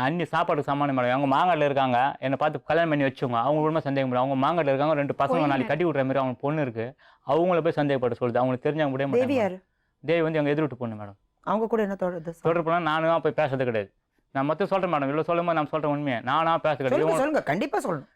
அண்ணி சாப்பாடுக்கு சமானம் மேடம். அவங்க மாங்காட்டில் இருக்காங்க, என்னை பார்த்து கல்யாணம் பண்ணி வச்சுங்க. அவங்க கூட சந்தேகம் முடியும். அவங்க மாங்காட்டில் இருக்காங்க, 2 பசங்க நாளைக்கு கட்டி விட்ற மாதிரி அவங்க பொண்ணு இருக்கு. அவங்கள போய் சந்தேகப்பட்டு சொல்லுது. அவங்களுக்கு தெரிஞ்சவங்க கூட மாட்டாங்க. தேவி வந்து எங்க எதிர் விட்டு பொண்ணு மேடம். அவங்க கூட என்ன தொடர்பு? நானும் போய் பேசுறது கிடையாது. நான் மொத்தம் சொல்றேன் மேடம். இவ்வளவு சொல்லும்போது நான் சொல்றேன் உண்மையை. நானா பேச கிடையாது. சொல்லுங்க, கண்டிப்பா சொல்லணும்.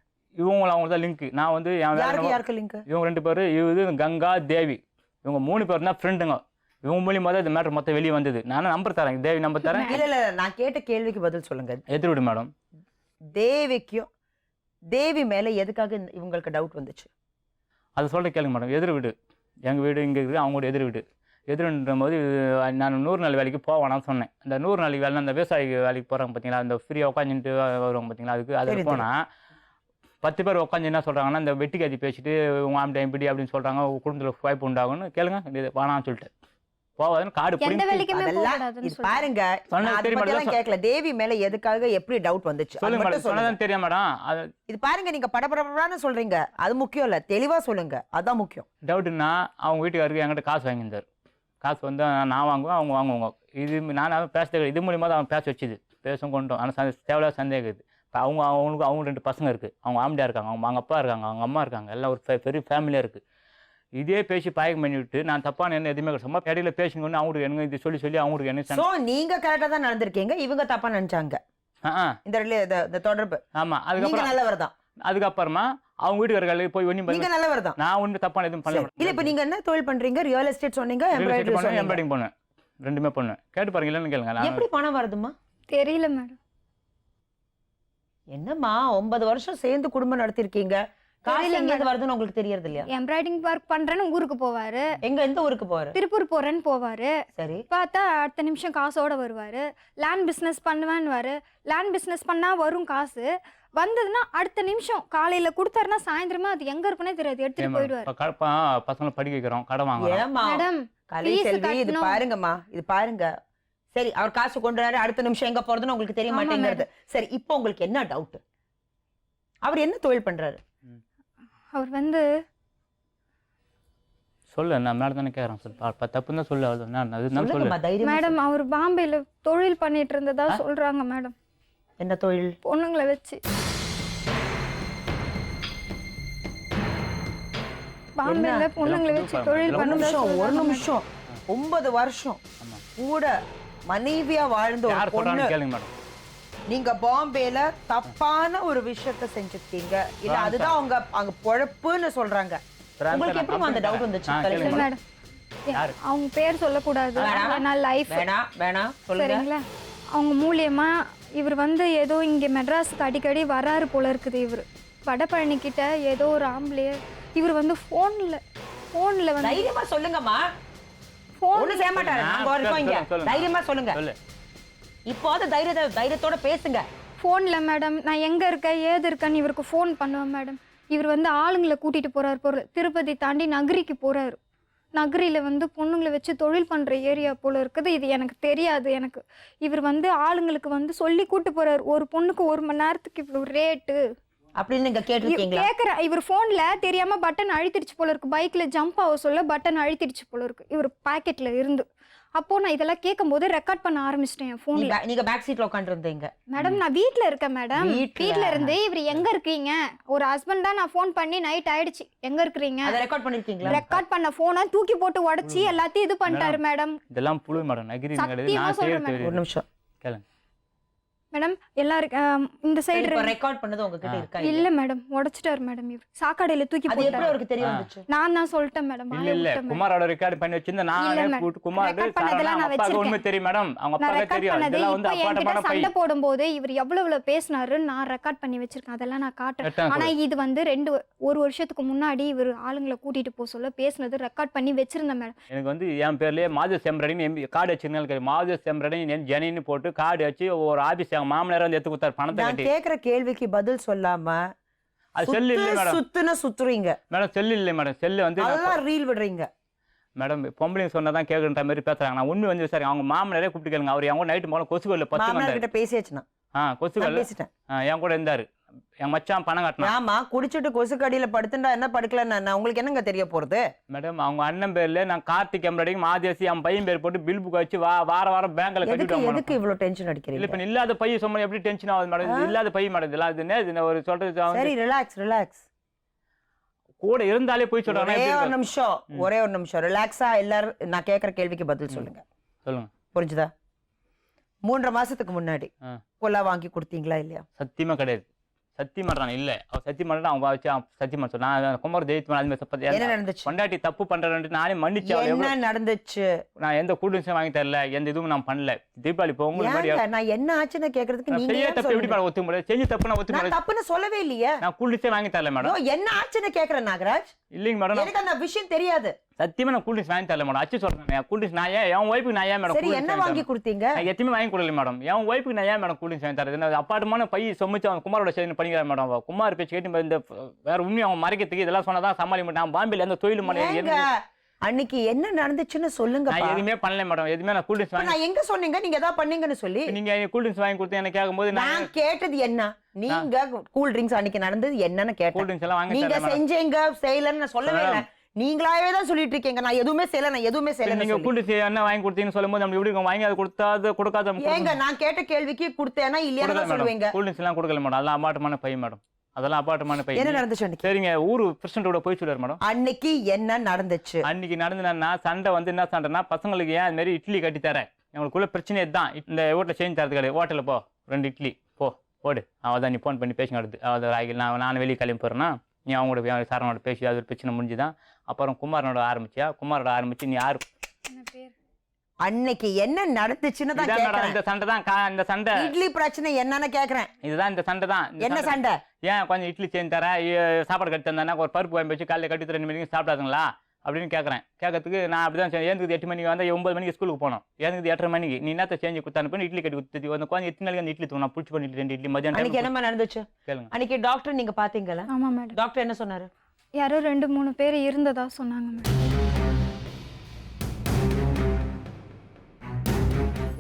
அவங்க தான் லிங்க். நான் வந்து யாருக்கு லிங்க்? இவங்க 2 பேரு, இது கங்கா, தேவி, இவங்க 3 பேர் தான் ஃப்ரெண்டுங்க. இவங்க மூலியமா தான் இந்த மேட்டர் மொத்தம் வெளியே வந்தது. நானும் நம்பர் தரேன், தேவி நம்பர் தரேன். இல்ல நான் கேட்ட கேள்விக்கு பதில் சொல்லுங்க. எதிர்விடு மேடம். தேவி மேல எதுக்காக இவங்களுக்கு டவுட் வந்துச்சு? அதை சொல்ற கேளுங்க மேடம். எதிர் வீடு, எங்க வீடு இங்க இருக்குது, அவங்களோட எதிர் வீடு. எதிர்ன்ற போது நான் 100 நாள் வேலைக்கு போவேனான்னு சொன்னேன். இந்த 100 நாளைக்கு வேலை அந்த விவசாயி வேலைக்கு போறாங்க பார்த்தீங்களா, அந்த ஃப்ரீயாக உட்காந்துட்டு வருவாங்க பார்த்தீங்களா, அதுக்கு அதில் போனால் 10 பேர் உட்காந்து என்ன சொல்கிறாங்கன்னா, இந்த வெட்டி கதி பேசிட்டு உங்க ஆம் டைம் பிடி அப்படின்னு சொல்கிறாங்க, குடும்பத்தில் வாய்ப்பு உண்டாகுன்னு கேளுங்க. இது வேணான்னு சொல்லிட்டு போவாதுன்னு காடு பாருங்க. கேட்கல தேவி மேல எதுக்காக எப்படி டவுட் வந்துச்சு சொல்லுங்க. தெரியும் மேடம். இது பாருங்க, நீங்க படபடன்னு சொல்றீங்க, அது முக்கியம் இல்ல, தெளிவா சொல்லுங்க, அதான் முக்கியம். டவுட்னா அவங்க வீட்டுக்காருக்கு என்கிட்ட காசு வாங்கியிருந்தார். காசு வந்து நான் வாங்குவேன், அவங்க வாங்குவாங்க. இது நான் பேசுறது இது மூலியமாக தான் அவங்க பேச வச்சுது, பேசும் கொண்டோம். ஆனால் தேவையில்லாத சந்தேகம் இருக்குது. இப்போ அவங்களுக்கு 2 பசங்க இருக்குது, அவங்க ஆம்படியாக இருக்காங்க, அவங்க அப்பா இருக்காங்க, அவங்க அம்மா இருக்காங்க, எல்லாம் ஒரு பெரிய ஃபேமிலியாக இருக்குது. இதே பேசி பாயக்கம் பண்ணி விட்டு நான் தப்பான என்ன எதுவுமே சும்மா இடையில பேசிங்கன்னு அவங்களுக்கு என்ன இது சொல்லி அவங்களுக்கு என்ன. நீங்க கரெக்டா தான் நடந்திருக்கீங்க, இவங்க தப்பா நினைச்சாங்க இந்த தொடர்பு. ஆமா, அதுக்கப்புறம் நல்லவர் தான். அதுக்கப்புறமா அவங்க வீட்டுக்காரர்கள் போய் நீங்க நல்லவர் தான், நான் ஒன்றும் தப்பான எதுவும் பண்ணல. இல்ல இப்ப நீங்க என்ன தொழில் பண்றீங்க? ரியல் எஸ்டேட் சொன்னீங்க, எம்ப்ராய்டிங் பண்ணேன். ரெண்டுமே பொண்ணு. கேட்டு பாருங்க, இல்லைன்னு கேளுங்க. நான் எப்படி பணம் வருதுமா? தெரியல மேடம். என்னம்மா 9 வருஷம் சேர்ந்து குடும்பம் நடத்திருக்கீங்க, காசு தெரியல எங்க madam. வருதுன்னு உங்களுக்கு தெரியறது இல்லையா? எம்ப்ராய்டிங் ஒர்க் பண்றேன்னு ஊருக்கு போவாரு, எந்த ஊருக்கு போறாரு? திருப்பூர் போறேன்னு போவாரு. சரி, பார்த்தா அடுத்த நிமிஷம் காசோட வருவாரு. லேண்ட் பிஸ்னஸ் பண்ணுவேன்னு லேண்ட் பிஸ்னஸ் பண்ணா வரும் காசு, வந்ததுன்னா அடுத்த நிமிஷம் காலையில கொடுத்தாருன்னா சாயந்தரமா அது எங்க இருக்குன்னே தெரியாது, எடுத்துட்டு போயிடுவாரு. பசங்களை படிக்க வைக்கிறோம், கடன் வாங்குறோம். ஏமா மேடம் கலை fees செல்வி, இது கட்டணும். பாருங்கம்மா, இது பாருங்க. சரி, அவர் காசு கொண்டுறாரு, அடுத்த நிமிஷம் எங்க போறதுன்னு உங்களுக்கு தெரிய ஆமா மாட்டேங்கிறது. சரி, இப்போ உங்களுக்கு என்ன டவுட்? அவர் என்ன தொழில் பண்றாரு? அவர் வந்து சொல்லு, நான் மேடம் தானே கேட்குறேன். சொல்லு, தப்புன்னு தான் சொல்லு. அது நான் அது நான் சொல்லு. சொல்லுங்கம்மா, தைரியமா மேடம் அவர் பாம்பேல தொழில் பண்ணிட்டு இருந்ததா சொல்றாங்க மேடம். சொல்லுங்க. என்ன தொழில்? பொண்ணுங்களை வச்சு பாம்பேல பொண்ணுங்களை வச்சு தொழில் ஒரு பண்ணதா நிமிஷம், ஒரு சொல்றாங்க நிமிஷம். 9 வருஷம் ஆமா. கூட மனைவியா வாழ்ந்த ஒரு யார் பொண்ணு, சொல்றான்னு கேளுங்க மேடம். நீங்க பாம்பேல தப்பான ஒரு விஷயத்த செஞ்சிருக்கீங்க, இல்ல Wrong, அதுதான் உங்க அங்க பொழப்புன்னு சொல்றாங்க. உங்களுக்கு எப்படிமா அந்த டவுட் வந்துச்சு? இல்ல மேடம், யாரு? அவங்க பேர் சொல்லக்கூடாது, நான் லைஃப் வேணாம் வேணாம் சொல்லுங்க. சரிங்களா. அவங்க மூலியமா இவர் வந்து ஏதோ இங்க மெட்ராஸுக்கு அடிக்கடி வராரு போல இருக்குது. இவர் வடபழனி கிட்ட ஏதோ ஒரு ஆம்பளைய இவர் வந்து போன்ல வந்து தைரியமா சொல்லுங்கம்மா, போன் ஒண்ணு செய்ய மாட்டாரு. நாங்க இருக்கோம் இங்க, சொல்லுங்க. தைரியமா சொல்லுங்க. சொல்லு. இப்போது தைரியத்தோட பேசுங்க. ஃபோன்ல மேடம் நான் எங்க இருக்கேன் ஏது இருக்கேன்னு இவருக்கு ஃபோன் பண்ணுவேன் மேடம். இவர் வந்து ஆளுங்களை கூட்டிட்டு போறாரு திருப்பதி தாண்டி நகரிக்கு போறாரு. நகரியில் வந்து பொண்ணுங்களை வச்சு தொழில் பண்ணுற ஏரியா போல் இருக்குது. இது எனக்கு தெரியாது. இவர் வந்து ஆளுங்களுக்கு வந்து சொல்லி கூட்டு போறாரு, ஒரு பொண்ணுக்கு 1 மணி நேரத்துக்கு இவ்வளோ ரேட்டு அப்படின்னு நீங்க கேட்டிருக்கீங்களா? கேட்குறேன். இவர் ஃபோனில் தெரியாமல் பட்டன் அழுத்திடுச்சு போல இருக்கு, பைக்கில் ஜம்ப் ஆக சொல்ல பட்டன் அழுத்திடுச்சு போல இருக்கு இவர் பாக்கெட்டில் இருந்து. அப்போது நான் இதெல்லாம் கேட்கும்போது ரெக்கார்ட் பண்ண ஆரம்பிச்சிட்டேன் என் ஃபோனில். நீங்க பேக் சீட்ல உட்காந்துருந்தீங்க மேடம். நான் வீட்டில் இருக்கேன் மேடம். வீட்டில் இருந்து இவர் எங்கே இருக்கீங்க, ஒரு ஹஸ்பண்டா நான் ஃபோன் பண்ணி நைட் ஆயிடுச்சு எங்கே இருக்கிறீங்க அதை ரெக்கார்ட் பண்ணிருக்கீங்களா? ரெக்கார்ட் பண்ண ஃபோனை தூக்கி போட்டு உடச்சி எல்லாத்தையும் இது பண்ணிட்டாரு மேடம். இதெல்லாம் புழு மேடம், நகிரி சத்தியமா நான் சொல்றேன் செய்யறது. ஒரு நிமிஷம் கேளுங்க மேடம். எல்லாரும் இந்த சைடு இப்ப ரெக்கார்ட் பண்ணது உங்ககிட்ட இருக்கா? இல்ல மேடம், உடைச்சிட்டாரு மேடம். இவர் சாக்கடையில தூக்கி அது எப்படி போட்டாரு. அவருக்கு தெரிய வந்துச்சு? நான் தான் சொல்லிட்டேன் மேடம். இல்ல குமாரோட ரெக்கார்ட் பண்ணி வச்சிருந்தேன் நான். குமார் அப்பாவுக்கு உண்மை தெரியும் மேடம், அவங்க அப்பாவுக்கு தெரியும். இதெல்லாம் வந்து அப்பாட்டமான பை. சண்டை போடும்போது இவர் எவ்வளவு பேசினாரு நான் ரெக்கார்ட் பண்ணி வச்சிருக்கேன், அதெல்லாம் நான் காட்டுறேன். ஆனா இது வந்து 1 வருஷத்துக்கு முன்னாடி இவர் ஆளுங்களை கூட்டிட்டு போக சொல்ல பேசினது ரெக்கார்ட் பண்ணி வச்சிருந்தேன் மேடம். எனக்கு வந்து என் பேர்லயே மாது செம்பரடின்னு கார்டு வச்சிருந்தாலும் மாது செம்பரடி ஜெனின்னு போட்டு கார்டு வச்சு ஒரு ஆபீஸ் எங்க மாமனார் வந்து எடுத்து கொடுத்தாரு பணத்தை நான் கட்டி. கேக்குற கேள்விக்கு பதில் சொல்லாம அது செல்லு இல்ல மேடம். சுத்துறீங்க மேடம் செல்லு இல்லை மேடம். செல்லு வந்து அதெல்லாம் ரீல் விடுறீங்க மேடம். பொம்பளைங்க சொன்னதான் கேட்குற மாதிரி பேசுறாங்க. நான் உண்மை வந்து சார் அவங்க மாமனாரே கூப்பிட்டு கேளுங்க. அவர் என் கூட நைட்டு போல கொசுகல்ல 10 மாமனார் கிட்ட பேசியாச்சுனா? கொசுகல்ல பேசிட்டேன். என் கூட இருந்தாரு. என் மச்சான் பணம் கட்டினா. ஆமா, குடிச்சிட்டு கொசு கடியில படுத்துட்டா என்ன படுக்கலன்னு உங்களுக்கு என்னங்க தெரிய போறது? மேடம் அவங்க அண்ணன் பேர்ல நான் கார்த்திக் எம்ப்ராய்டிங் மாதேசி என் பையன் பேர் போட்டு பில் புக் வச்சு வாரம் பேங்க்ல கட்டிட்டு. எதுக்கு இவ்வளவு டென்ஷன் இல்ல அடிக்கிறீங்க? இப்ப இல்லாத பையன் சொன்னா எப்படி டென்ஷன் ஆகுது மேடம்? இது இல்லாத பையன் மேடம். இதெல்லாம் இது ஒரு சொல்றது. சரி, ரிலாக்ஸ். கூட இருந்தாலே போய் சொல்றாங்க. ஒரே ஒரு நிமிஷம் ரிலாக்ஸா எல்லாரும் நான் கேக்குற கேள்விக்கு பதில் சொல்லுங்க. புரிஞ்சுதா? 3.5 மாசத்துக்கு முன்னாடி கொல்லா வாங்கி கொடுத்தீங்களா இல்லையா? சத்தியமா கிடையாது. சத்தியமா இல்ல. அவர் சத்தியமா அவங்க வச்சு சத்தியமா சொன்னா நான் குமார் ஜெயித்து என்ன நடந்துச்சு? பொண்டாட்டி தப்பு பண்றேன்னு நானே மன்னிச்சு. என்ன நடந்துச்சு? நான் எந்த கூட்டணியும் வாங்கி தரல, எந்த இதுவும் நான் பண்ணல. தீபாவளி இப்போ உங்களுக்கு நான் என்ன ஆச்சுன்னு கேக்குறதுக்கு நீங்க செய்ய தப்பு எப்படி மேடம் ஒத்துக்க முடியாது? செஞ்சு தப்பு நான் ஒத்துக்க முடியாது. தப்புன்னு சொல்லவே இல்லையே. நான் கூட்டணியே வாங்கி தரல மேடம். என்ன ஆச்சுன்னு கேக்குறேன் நாகராஜ். இல்லைங்க மேடம், எனக்கு அந்த விஷயம் தெரியாது. சத்தியமா நான் கூட்டணி வாங்கி தரல மேடம். அச்சு சொல்றேன் கூட்டணி நான் ஏன் என் ஒய்ஃபுக்கு நான் ஏன் மேடம் சரி என்ன வாங்கி கொடுத்தீங்க? நான் எதுவுமே வாங்கி கொடுக்கல மேடம். என் ஒய்ஃபுக்கு நான் ஏன் மேடம் கூட்டணி வாங்கி தரது? அப்பாட்டமான பை சொமிச்சு அவன் குமாரோட சேர்ந்து பண்ணிக்கிறான் மேடம். குமார் பேச்சு கேட்டு இந்த வேற உண்மையை அவன் மறைக்கிறதுக்கு இதெல்லாம் சொன்னதான் சமாளி மாட்டேன். நான் பாம்பேல எந்த தொழில் பண்ண அன்னைக்கு என்ன நடந்துச்சுன்னு சொல்லுங்க. நான் எதுவுமே பண்ணல மேடம். எதுவுமே நான் கூல்ட்ரிங்க்ஸ் வாங்கி. நான் எங்க சொன்னீங்க நீங்க ஏதாவது பண்ணீங்கன்னு சொல்லி? நீங்க கூல்ட்ரிங்க்ஸ் வாங்கி கொடுத்து எனக்கு கேக்கும்போது நான் கேட்டது என்ன? நீங்க கூல்ட்ரிங்க்ஸ் அன்னைக்கு நடந்தது என்னன்னு கேட்டேன். கூல்ட்ரிங்க்ஸ் எல்லாம் வாங்கி நீங்க செஞ்சீங்க செய்யலன்னு நான் சொல்லவே இல்லை. நீங்களாவே தான் சொல்லிட்டு இருக்கீங்க நான் எதுவுமே செய்யல நீங்க கூல்ட்ரிங்க்ஸ் என்ன வாங்கி கொடுத்தீங்கன்னு சொல்லும்போது நம்ம எப்படி வாங்கி அது கொடுத்தாது கொடுக்காத ஏங்க நான் கேட்ட கேள்விக்கு கொடுத்தேனா இல்லையான்னு சொல்லுவீங்க. கூல்ட்ரிங்க்ஸ் எல்லாம் கொடுக்கல மேடம். அதெல்லாம் அபார்ட்மான பை மேடம். அதெல்லாம் அபார்ட்மான பை. என்ன நடந்துச்சு அன்னைக்கு? சரிங்க ஊரு பிரசிடண்டோட போய் சொல்றாரு மேடம். அன்னைக்கு என்ன நடந்துச்சு? அன்னைக்கு நடந்ததுன்னா சண்டை வந்து என்ன சண்டைனா பசங்களுக்கு ஏன் அது மாதிரி இட்லி கட்டி தரேன் எங்களுக்குள்ள பிரச்சனை தான். இந்த வீட்டில் செஞ்சு தரது கிடையாது. ஹோட்டலில் போ 2 இட்லி போடு அவதான் நீ ஃபோன் பண்ணி பேசி நடத்து அதாவது ராகில் நான் வெளியே கிளம்பி போகிறேன்னா நீ அவங்களோட சாரனோட பேசி அது ஒரு பிரச்சனை முடிஞ்சுதான். அப்புறம் குமாரனோட ஆரம்பிச்சியா? குமாரோட ஆரம்பிச்சு நீ யார் அன்னைக்கு என்ன நடந்துச்சுன்னு தான் இதான் மேடம், கேக்குறேன். இந்த சண்டை தான் இந்த சண்டை இட்லி பிரச்சனை என்னன்னு கேக்குறேன். இதுதான் இந்த சண்டை தான். என்ன சண்டை? ஏன் கொஞ்சம் இட்லி செஞ்சு தரேன், சாப்பாடு கட்டி தந்தேன்னா ஒரு பருப்பு வாங்கி வச்சு காலையில் கட்டி 2 மணிக்கு சாப்பிடாதுங்களா அப்படின்னு கேட்குறேன். கேட்கறதுக்கு நான் அப்படி தான் ஏந்துக்குது 8 மணிக்கு வந்தால் 9 மணிக்கு ஸ்கூலுக்கு போனோம். ஏந்துக்குது 8:30 மணிக்கு. நீ என்னத்தை செஞ்சு கொடுத்தான்னு இட்லி கட்டி கொடுத்து வந்து கொஞ்சம் எத்தனை நாளைக்கு அந்த இட்லி தூணும் புடிச்சு பண்ணிட்டு 2 இட்லி அன்னைக்கு மதியம் என்னமா நடந்துச்சு? கேளுங்க. அன்னைக்கு டாக்டர் நீங்க பாத்தீங்களா? ஆமா மேடம். டாக்டர் என்ன சொன்னாரு? யாரோ 2-3 பேர் இருந்ததா சொன்னாங்க மேடம்.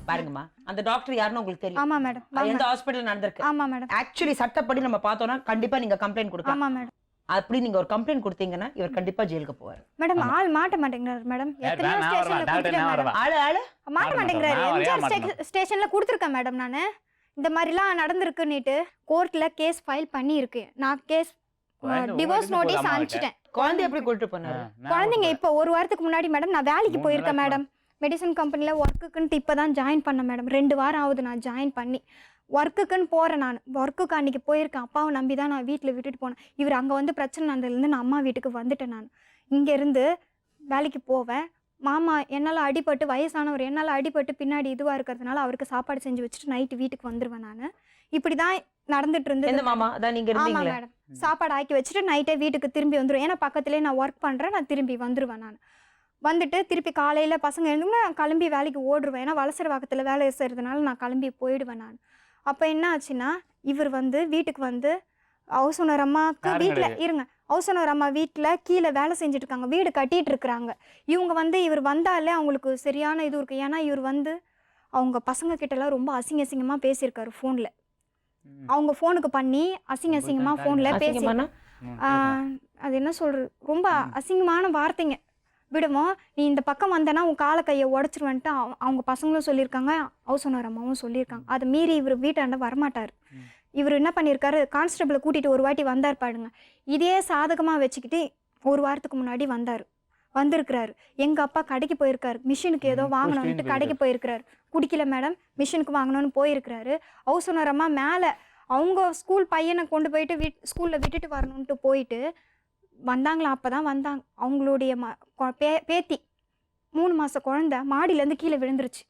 பாருங்கம்மா, அந்த டாக்டர் யாருன்னு உங்களுக்கு தெரியும்? ஆமா மேடம். அது எந்த ஹாஸ்பிடல்ல நடந்திருக்கு? ஆமா மேடம். ஆக்சுவலி சட்டப்படி நம்ம பார்த்தோம்னா கண்டிப்பா நீங்க கம்ப்ளைண்ட் கொடுக்கலாம். ஆமா மேடம். அப்படி நீங்க ஒரு கம்ப்ளைண்ட் கொடுத்தீங்கன்னா இவர் கண்டிப்பா ஜெயிலுக்கு போவார். மேடம் ஆள் மாட்ட மாட்டேங்கிறாரு மேடம். எத்தனை நான் ஸ்டேஷன்ல வரேன், கொடுத்துட்டேன் நான் மேடம். ஆளு மாட்ட மாட்டேங்கிறாரு. நான் வரேன், எம்ஜிஆர் ஸ்டேஷன்ல கொடுத்துருக்கேன் மேடம். நான் இந்த மாதிரிலாம் நடந்திருக்குன்னுட்டு கோர்ட்ல கேஸ் ஃபைல் பண்ணி இருக்கு. நான் கேஸ் டிவோர்ஸ் நோட்டீஸ் அனுப்பிச்சிட்டேன். குழந்தை எப்படி கூட்டிட்டு போனாரு? குழந்தைங்க இப்போ 1 வாரத்துக்கு முன்னாடி மேடம் நான் வேலைக்கு போயிருக்கேன் மேடம். மெடிசன் கம்பெனியில் ஒர்க்குக்குன்ட்டு இப்போ தான் ஜாயின் பண்ணேன் மேடம். 2 வாரம் ஆகுது நான் ஜாயின் பண்ணி. ஒர்க்குக்குன்னு போகிறேன். நான் ஒர்க்குக்கு அன்றைக்கி போயிருக்கேன். அப்பாவை நம்பி தான் நான் வீட்டில் விட்டுட்டு போனேன். இவர் அங்கே வந்து பிரச்சனை நடந்ததுலேருந்து நான் அம்மா வீட்டுக்கு வந்துட்டேன். நான் இங்கேருந்து வேலைக்கு போவேன். மாமா என்னால் அடிபட்டு, வயசானவர் என்னால் அடிபட்டு பின்னாடி இதுவாக இருக்கிறதுனால அவருக்கு சாப்பாடு செஞ்சு வச்சுட்டு நைட்டு வீட்டுக்கு வந்துடுவேன். நான் இப்படி தான் நடந்துட்டு இருந்தது. மாமா அதான் நீங்க ஆமாம் இருந்தீங்களா? மேடம். சாப்பாடு ஆக்கி வச்சுட்டு நைட்டே வீட்டுக்கு திரும்பி வந்துடுவேன். ஏன்னா பக்கத்துலேயே நான் ஒர்க் பண்ணுறேன். நான் திரும்பி வந்துடுவேன். நான் வந்துட்டு திருப்பி காலையில் பசங்க எழுந்துங்கன்னா நான் கிளம்பி வேலைக்கு ஓடுவேன். ஏன்னா வலசரவாக்கத்தில் வேலை செய்கிறதுனால நான் கிளம்பி போயிடுவேன். நான் அப்போ என்ன ஆச்சுன்னா இவர் வந்து வீட்டுக்கு வந்து ஹவுஸ் ஓனர் அம்மாவுக்கு வீட்டில் இருங்க, ஹவுஸ் ஓனர் அம்மா வீட்டில் கீழே வேலை செஞ்சுட்டு இருக்காங்க, வீடு கட்டிகிட்டு இருக்கிறாங்க. இவங்க வந்து இவர் வந்தாலே அவங்களுக்கு சரியான இது இருக்குது. ஏன்னா இவர் வந்து அவங்க பசங்க கிட்டலாம் ரொம்ப அசிங்கமாக பேசியிருக்காரு ஃபோனில். அவங்க ஃபோனுக்கு பண்ணி அசிங்கமாக ஃபோனில் பேசி அது என்ன சொல்கிறது, ரொம்ப அசிங்கமான வார்த்தைங்க. விடுவோம், நீ இந்த பக்கம் வந்தேன்னா உன் காலை கையை உடச்சிருவேன்ட்டு அவங்க பசங்களும் சொல்லியிருக்காங்க, ஹவுஸ் ஓனர் அம்மாவும் சொல்லியிருக்காங்க. அதை மீறி இவர் வீட்டாண்ட வரமாட்டார். இவர் என்ன பண்ணியிருக்காரு, கான்ஸ்டபிளை கூட்டிகிட்டு ஒரு வாட்டி வந்தார் பாடுங்க. இதே சாதகமாக வச்சுக்கிட்டு 1 வாரத்துக்கு முன்னாடி வந்திருக்கிறாரு. எங்கள் அப்பா கடைக்கு போயிருக்காரு, மிஷினுக்கு ஏதோ வாங்கணுன்ட்டு கடைக்கு போயிருக்கிறாரு. குடிக்கல மேடம், மிஷினுக்கு வாங்கணும்னு போயிருக்கிறாரு. ஹவுஸ் ஓனர் அம்மா மேலே அவங்க ஸ்கூல் பையனை கொண்டு போயிட்டு ஸ்கூலில் விட்டுட்டு வரணுன்ட்டு போயிட்டு வந்தாங்களா. அப்போ தான் வந்தாங்க. அவங்களுடைய பேத்தி 3 மாத குழந்தை மாடியிலேருந்து கீழே விழுந்துருச்சு.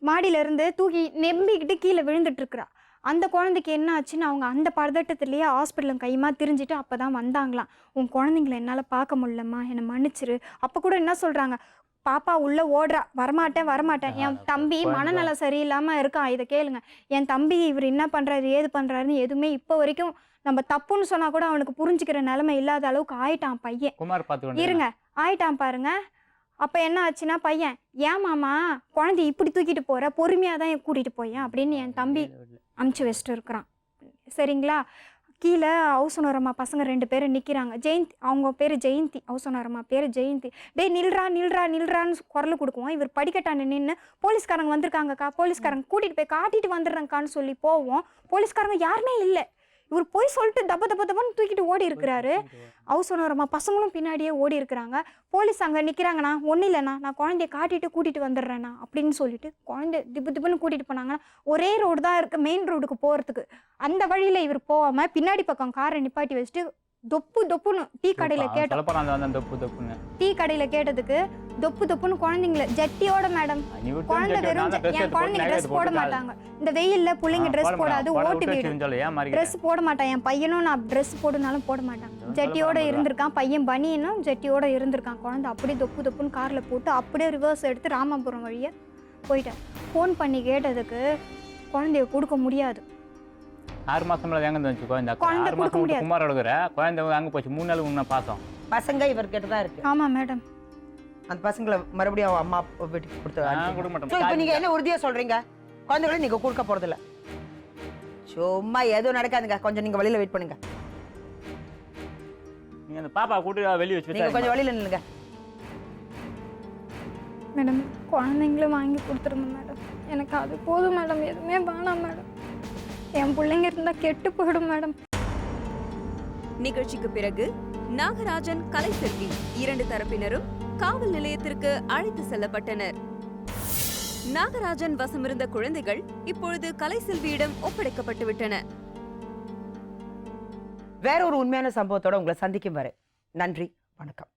மாடியிலேருந்து தூக்கி நெம்பிக்கிட்டு கீழே விழுந்துட்டுருக்குறா. அந்த குழந்தைக்கு என்ன ஆச்சுன்னு அவங்க அந்த பதட்டத்துலேயே ஹாஸ்பிட்டலும் கையுமா திரிஞ்சிட்டு அப்போ தான் வந்தாங்களாம். உன் குழந்தைங்கள என்னால் பார்க்க முடியலம்மா, என்னை மன்னிச்சிரு. அப்போ கூட என்ன சொல்கிறாங்க, பாப்பா உள்ளே ஓடுறா, வரமாட்டேன். என் தம்பி மனநலம் சரியில்லாமல் இருக்கான், இதை கேளுங்க. என் தம்பி இவர் என்ன பண்ணுறாரு ஏது பண்ணுறாருன்னு எதுவுமே இப்போ வரைக்கும் நம்ம தப்புன்னு சொன்னால் கூட அவனுக்கு புரிஞ்சுக்கிற நிலைமை இல்லாத அளவுக்கு ஆயிட்டான் பையன். இருங்க, ஆயிட்டான் பாருங்க. அப்போ என்ன ஆச்சுன்னா பையன், ஏன் மாமா குழந்தை இப்படி தூக்கிட்டு போகிற, பொறுமையாக தான் கூட்டிகிட்டு போயேன் அப்படின்னு என் தம்பி அமுச்சு வச்சுட்டு இருக்கிறான். சரிங்களா, கீழே ஹவுஸ் ஓனர் அம்மா பசங்க 2 பேரும் நிற்கிறாங்க. ஜெயந்தி, அவங்க பேர் ஜெயந்தி, ஹவுஸ் ஓனர் அம்மா பேர் ஜெயந்தி. டேய் நில்றான்னு குரல் கொடுக்குவோம். இவர் படிக்கட்டான்னு நின்று போலீஸ்காரங்க வந்திருக்காங்கக்கா, போலீஸ்காரங்க கூட்டிகிட்டு போய் காட்டிட்டு வந்துடுறேங்க்கான்னு சொல்லி போவோம். போலீஸ்காரங்க யாருமே இல்லை. இவர் போய் சொல்லிட்டு தப்பன்னு தூக்கிட்டு ஓடி இருக்கிறாரு. ஹவுஸ் ஓனர் அம்மா பசங்களும் பின்னாடியே ஓடி இருக்கிறாங்க. போலீஸ் அங்கே நிற்கிறாங்கண்ணா, ஒன்றும் இல்லைண்ணா, நான் குழந்தைய காட்டிட்டு கூட்டிகிட்டு வந்துடுறேண்ணா அப்படின்னு சொல்லிட்டு குழந்தை திப்புன்னு கூட்டிகிட்டு போனாங்கன்னா ஒரே ரோடு தான் இருக்குது மெயின் ரோடுக்கு போகிறதுக்கு. அந்த வழியில் இவர் போகாமல் பின்னாடி பக்கம் காரை நிப்பாட்டி வச்சுட்டு தொப்புன்னு டீ கடையில் கேட்டோம். டீ கடையில் கேட்டதுக்கு தொப்புன்னு குழந்தைங்கள ஜட்டியோட மேடம், குழந்தை வெறும் என் குழந்தைங்க ட்ரெஸ் போட மாட்டாங்க. இந்த வெயிலில் பிள்ளைங்க ட்ரெஸ் போடாது, ஓட்டு வீடு ட்ரெஸ் போட மாட்டான். என் பையனும் நான் ட்ரெஸ் போடுனாலும் போட மாட்டாங்க. ஜட்டியோட இருந்திருக்கான் பையன், பனியனும் ஜட்டியோட இருந்திருக்கான். குழந்தை அப்படியே தொப்புன்னு காரில் போட்டு அப்படியே ரிவர்ஸ் எடுத்து ராமபுரம் வழியை போயிட்டேன். ஃபோன் பண்ணி கேட்டதுக்கு குழந்தைய கொடுக்க முடியாது. 6 மாசம் எங்க இருந்துச்சு குழந்தை? 6 மாசம் குமார் எடுக்கிற குழந்தை அங்கே போச்சு. 3 நாள் உன்ன பாசம் பசங்க இவர்கிட்ட தான் இருக்கு. ஆமா மேடம். அந்த பசங்களை மறுபடியும் அவன் அம்மா வீட்டுக்கு கொடுக்க மாட்டோம். இப்போ நீங்க என்ன உறுதியா சொல்றீங்க, குழந்தைகளை நீங்க கொடுக்க போறது இல்ல? சும்மா எதுவும் நடக்காதுங்க, கொஞ்சம் நீங்க வெளியில வெயிட் பண்ணுங்க. நீங்க அந்த பாப்பா கூட்டி வெளியே வச்சு நீங்க கொஞ்சம் வெளியில நில்லுங்க மேடம். குழந்தைங்களும் வாங்கி கொடுத்துருங்க மேடம், எனக்கு அது போதும் மேடம், எதுவுமே வேணாம் மேடம். என் பிள்ளைங்க இருந்தால் கெட்டு போயிடும் மேடம். நிகழ்ச்சிக்கு பிறகு நாகராஜன், கலைசெல்வி 2 தரப்பினரும் காவல் நிலையத்திற்கு அழைத்து செல்லப்பட்டனர். நாகராஜன் வசமிருந்த குழந்தைகள் இப்பொழுது கலைசெல்வியிடம் ஒப்படைக்கப்பட்டு விட்டன. வேற ஒரு உண்மையான சம்பவத்தோட உங்களை சந்திக்கும் வரை நன்றி, வணக்கம்.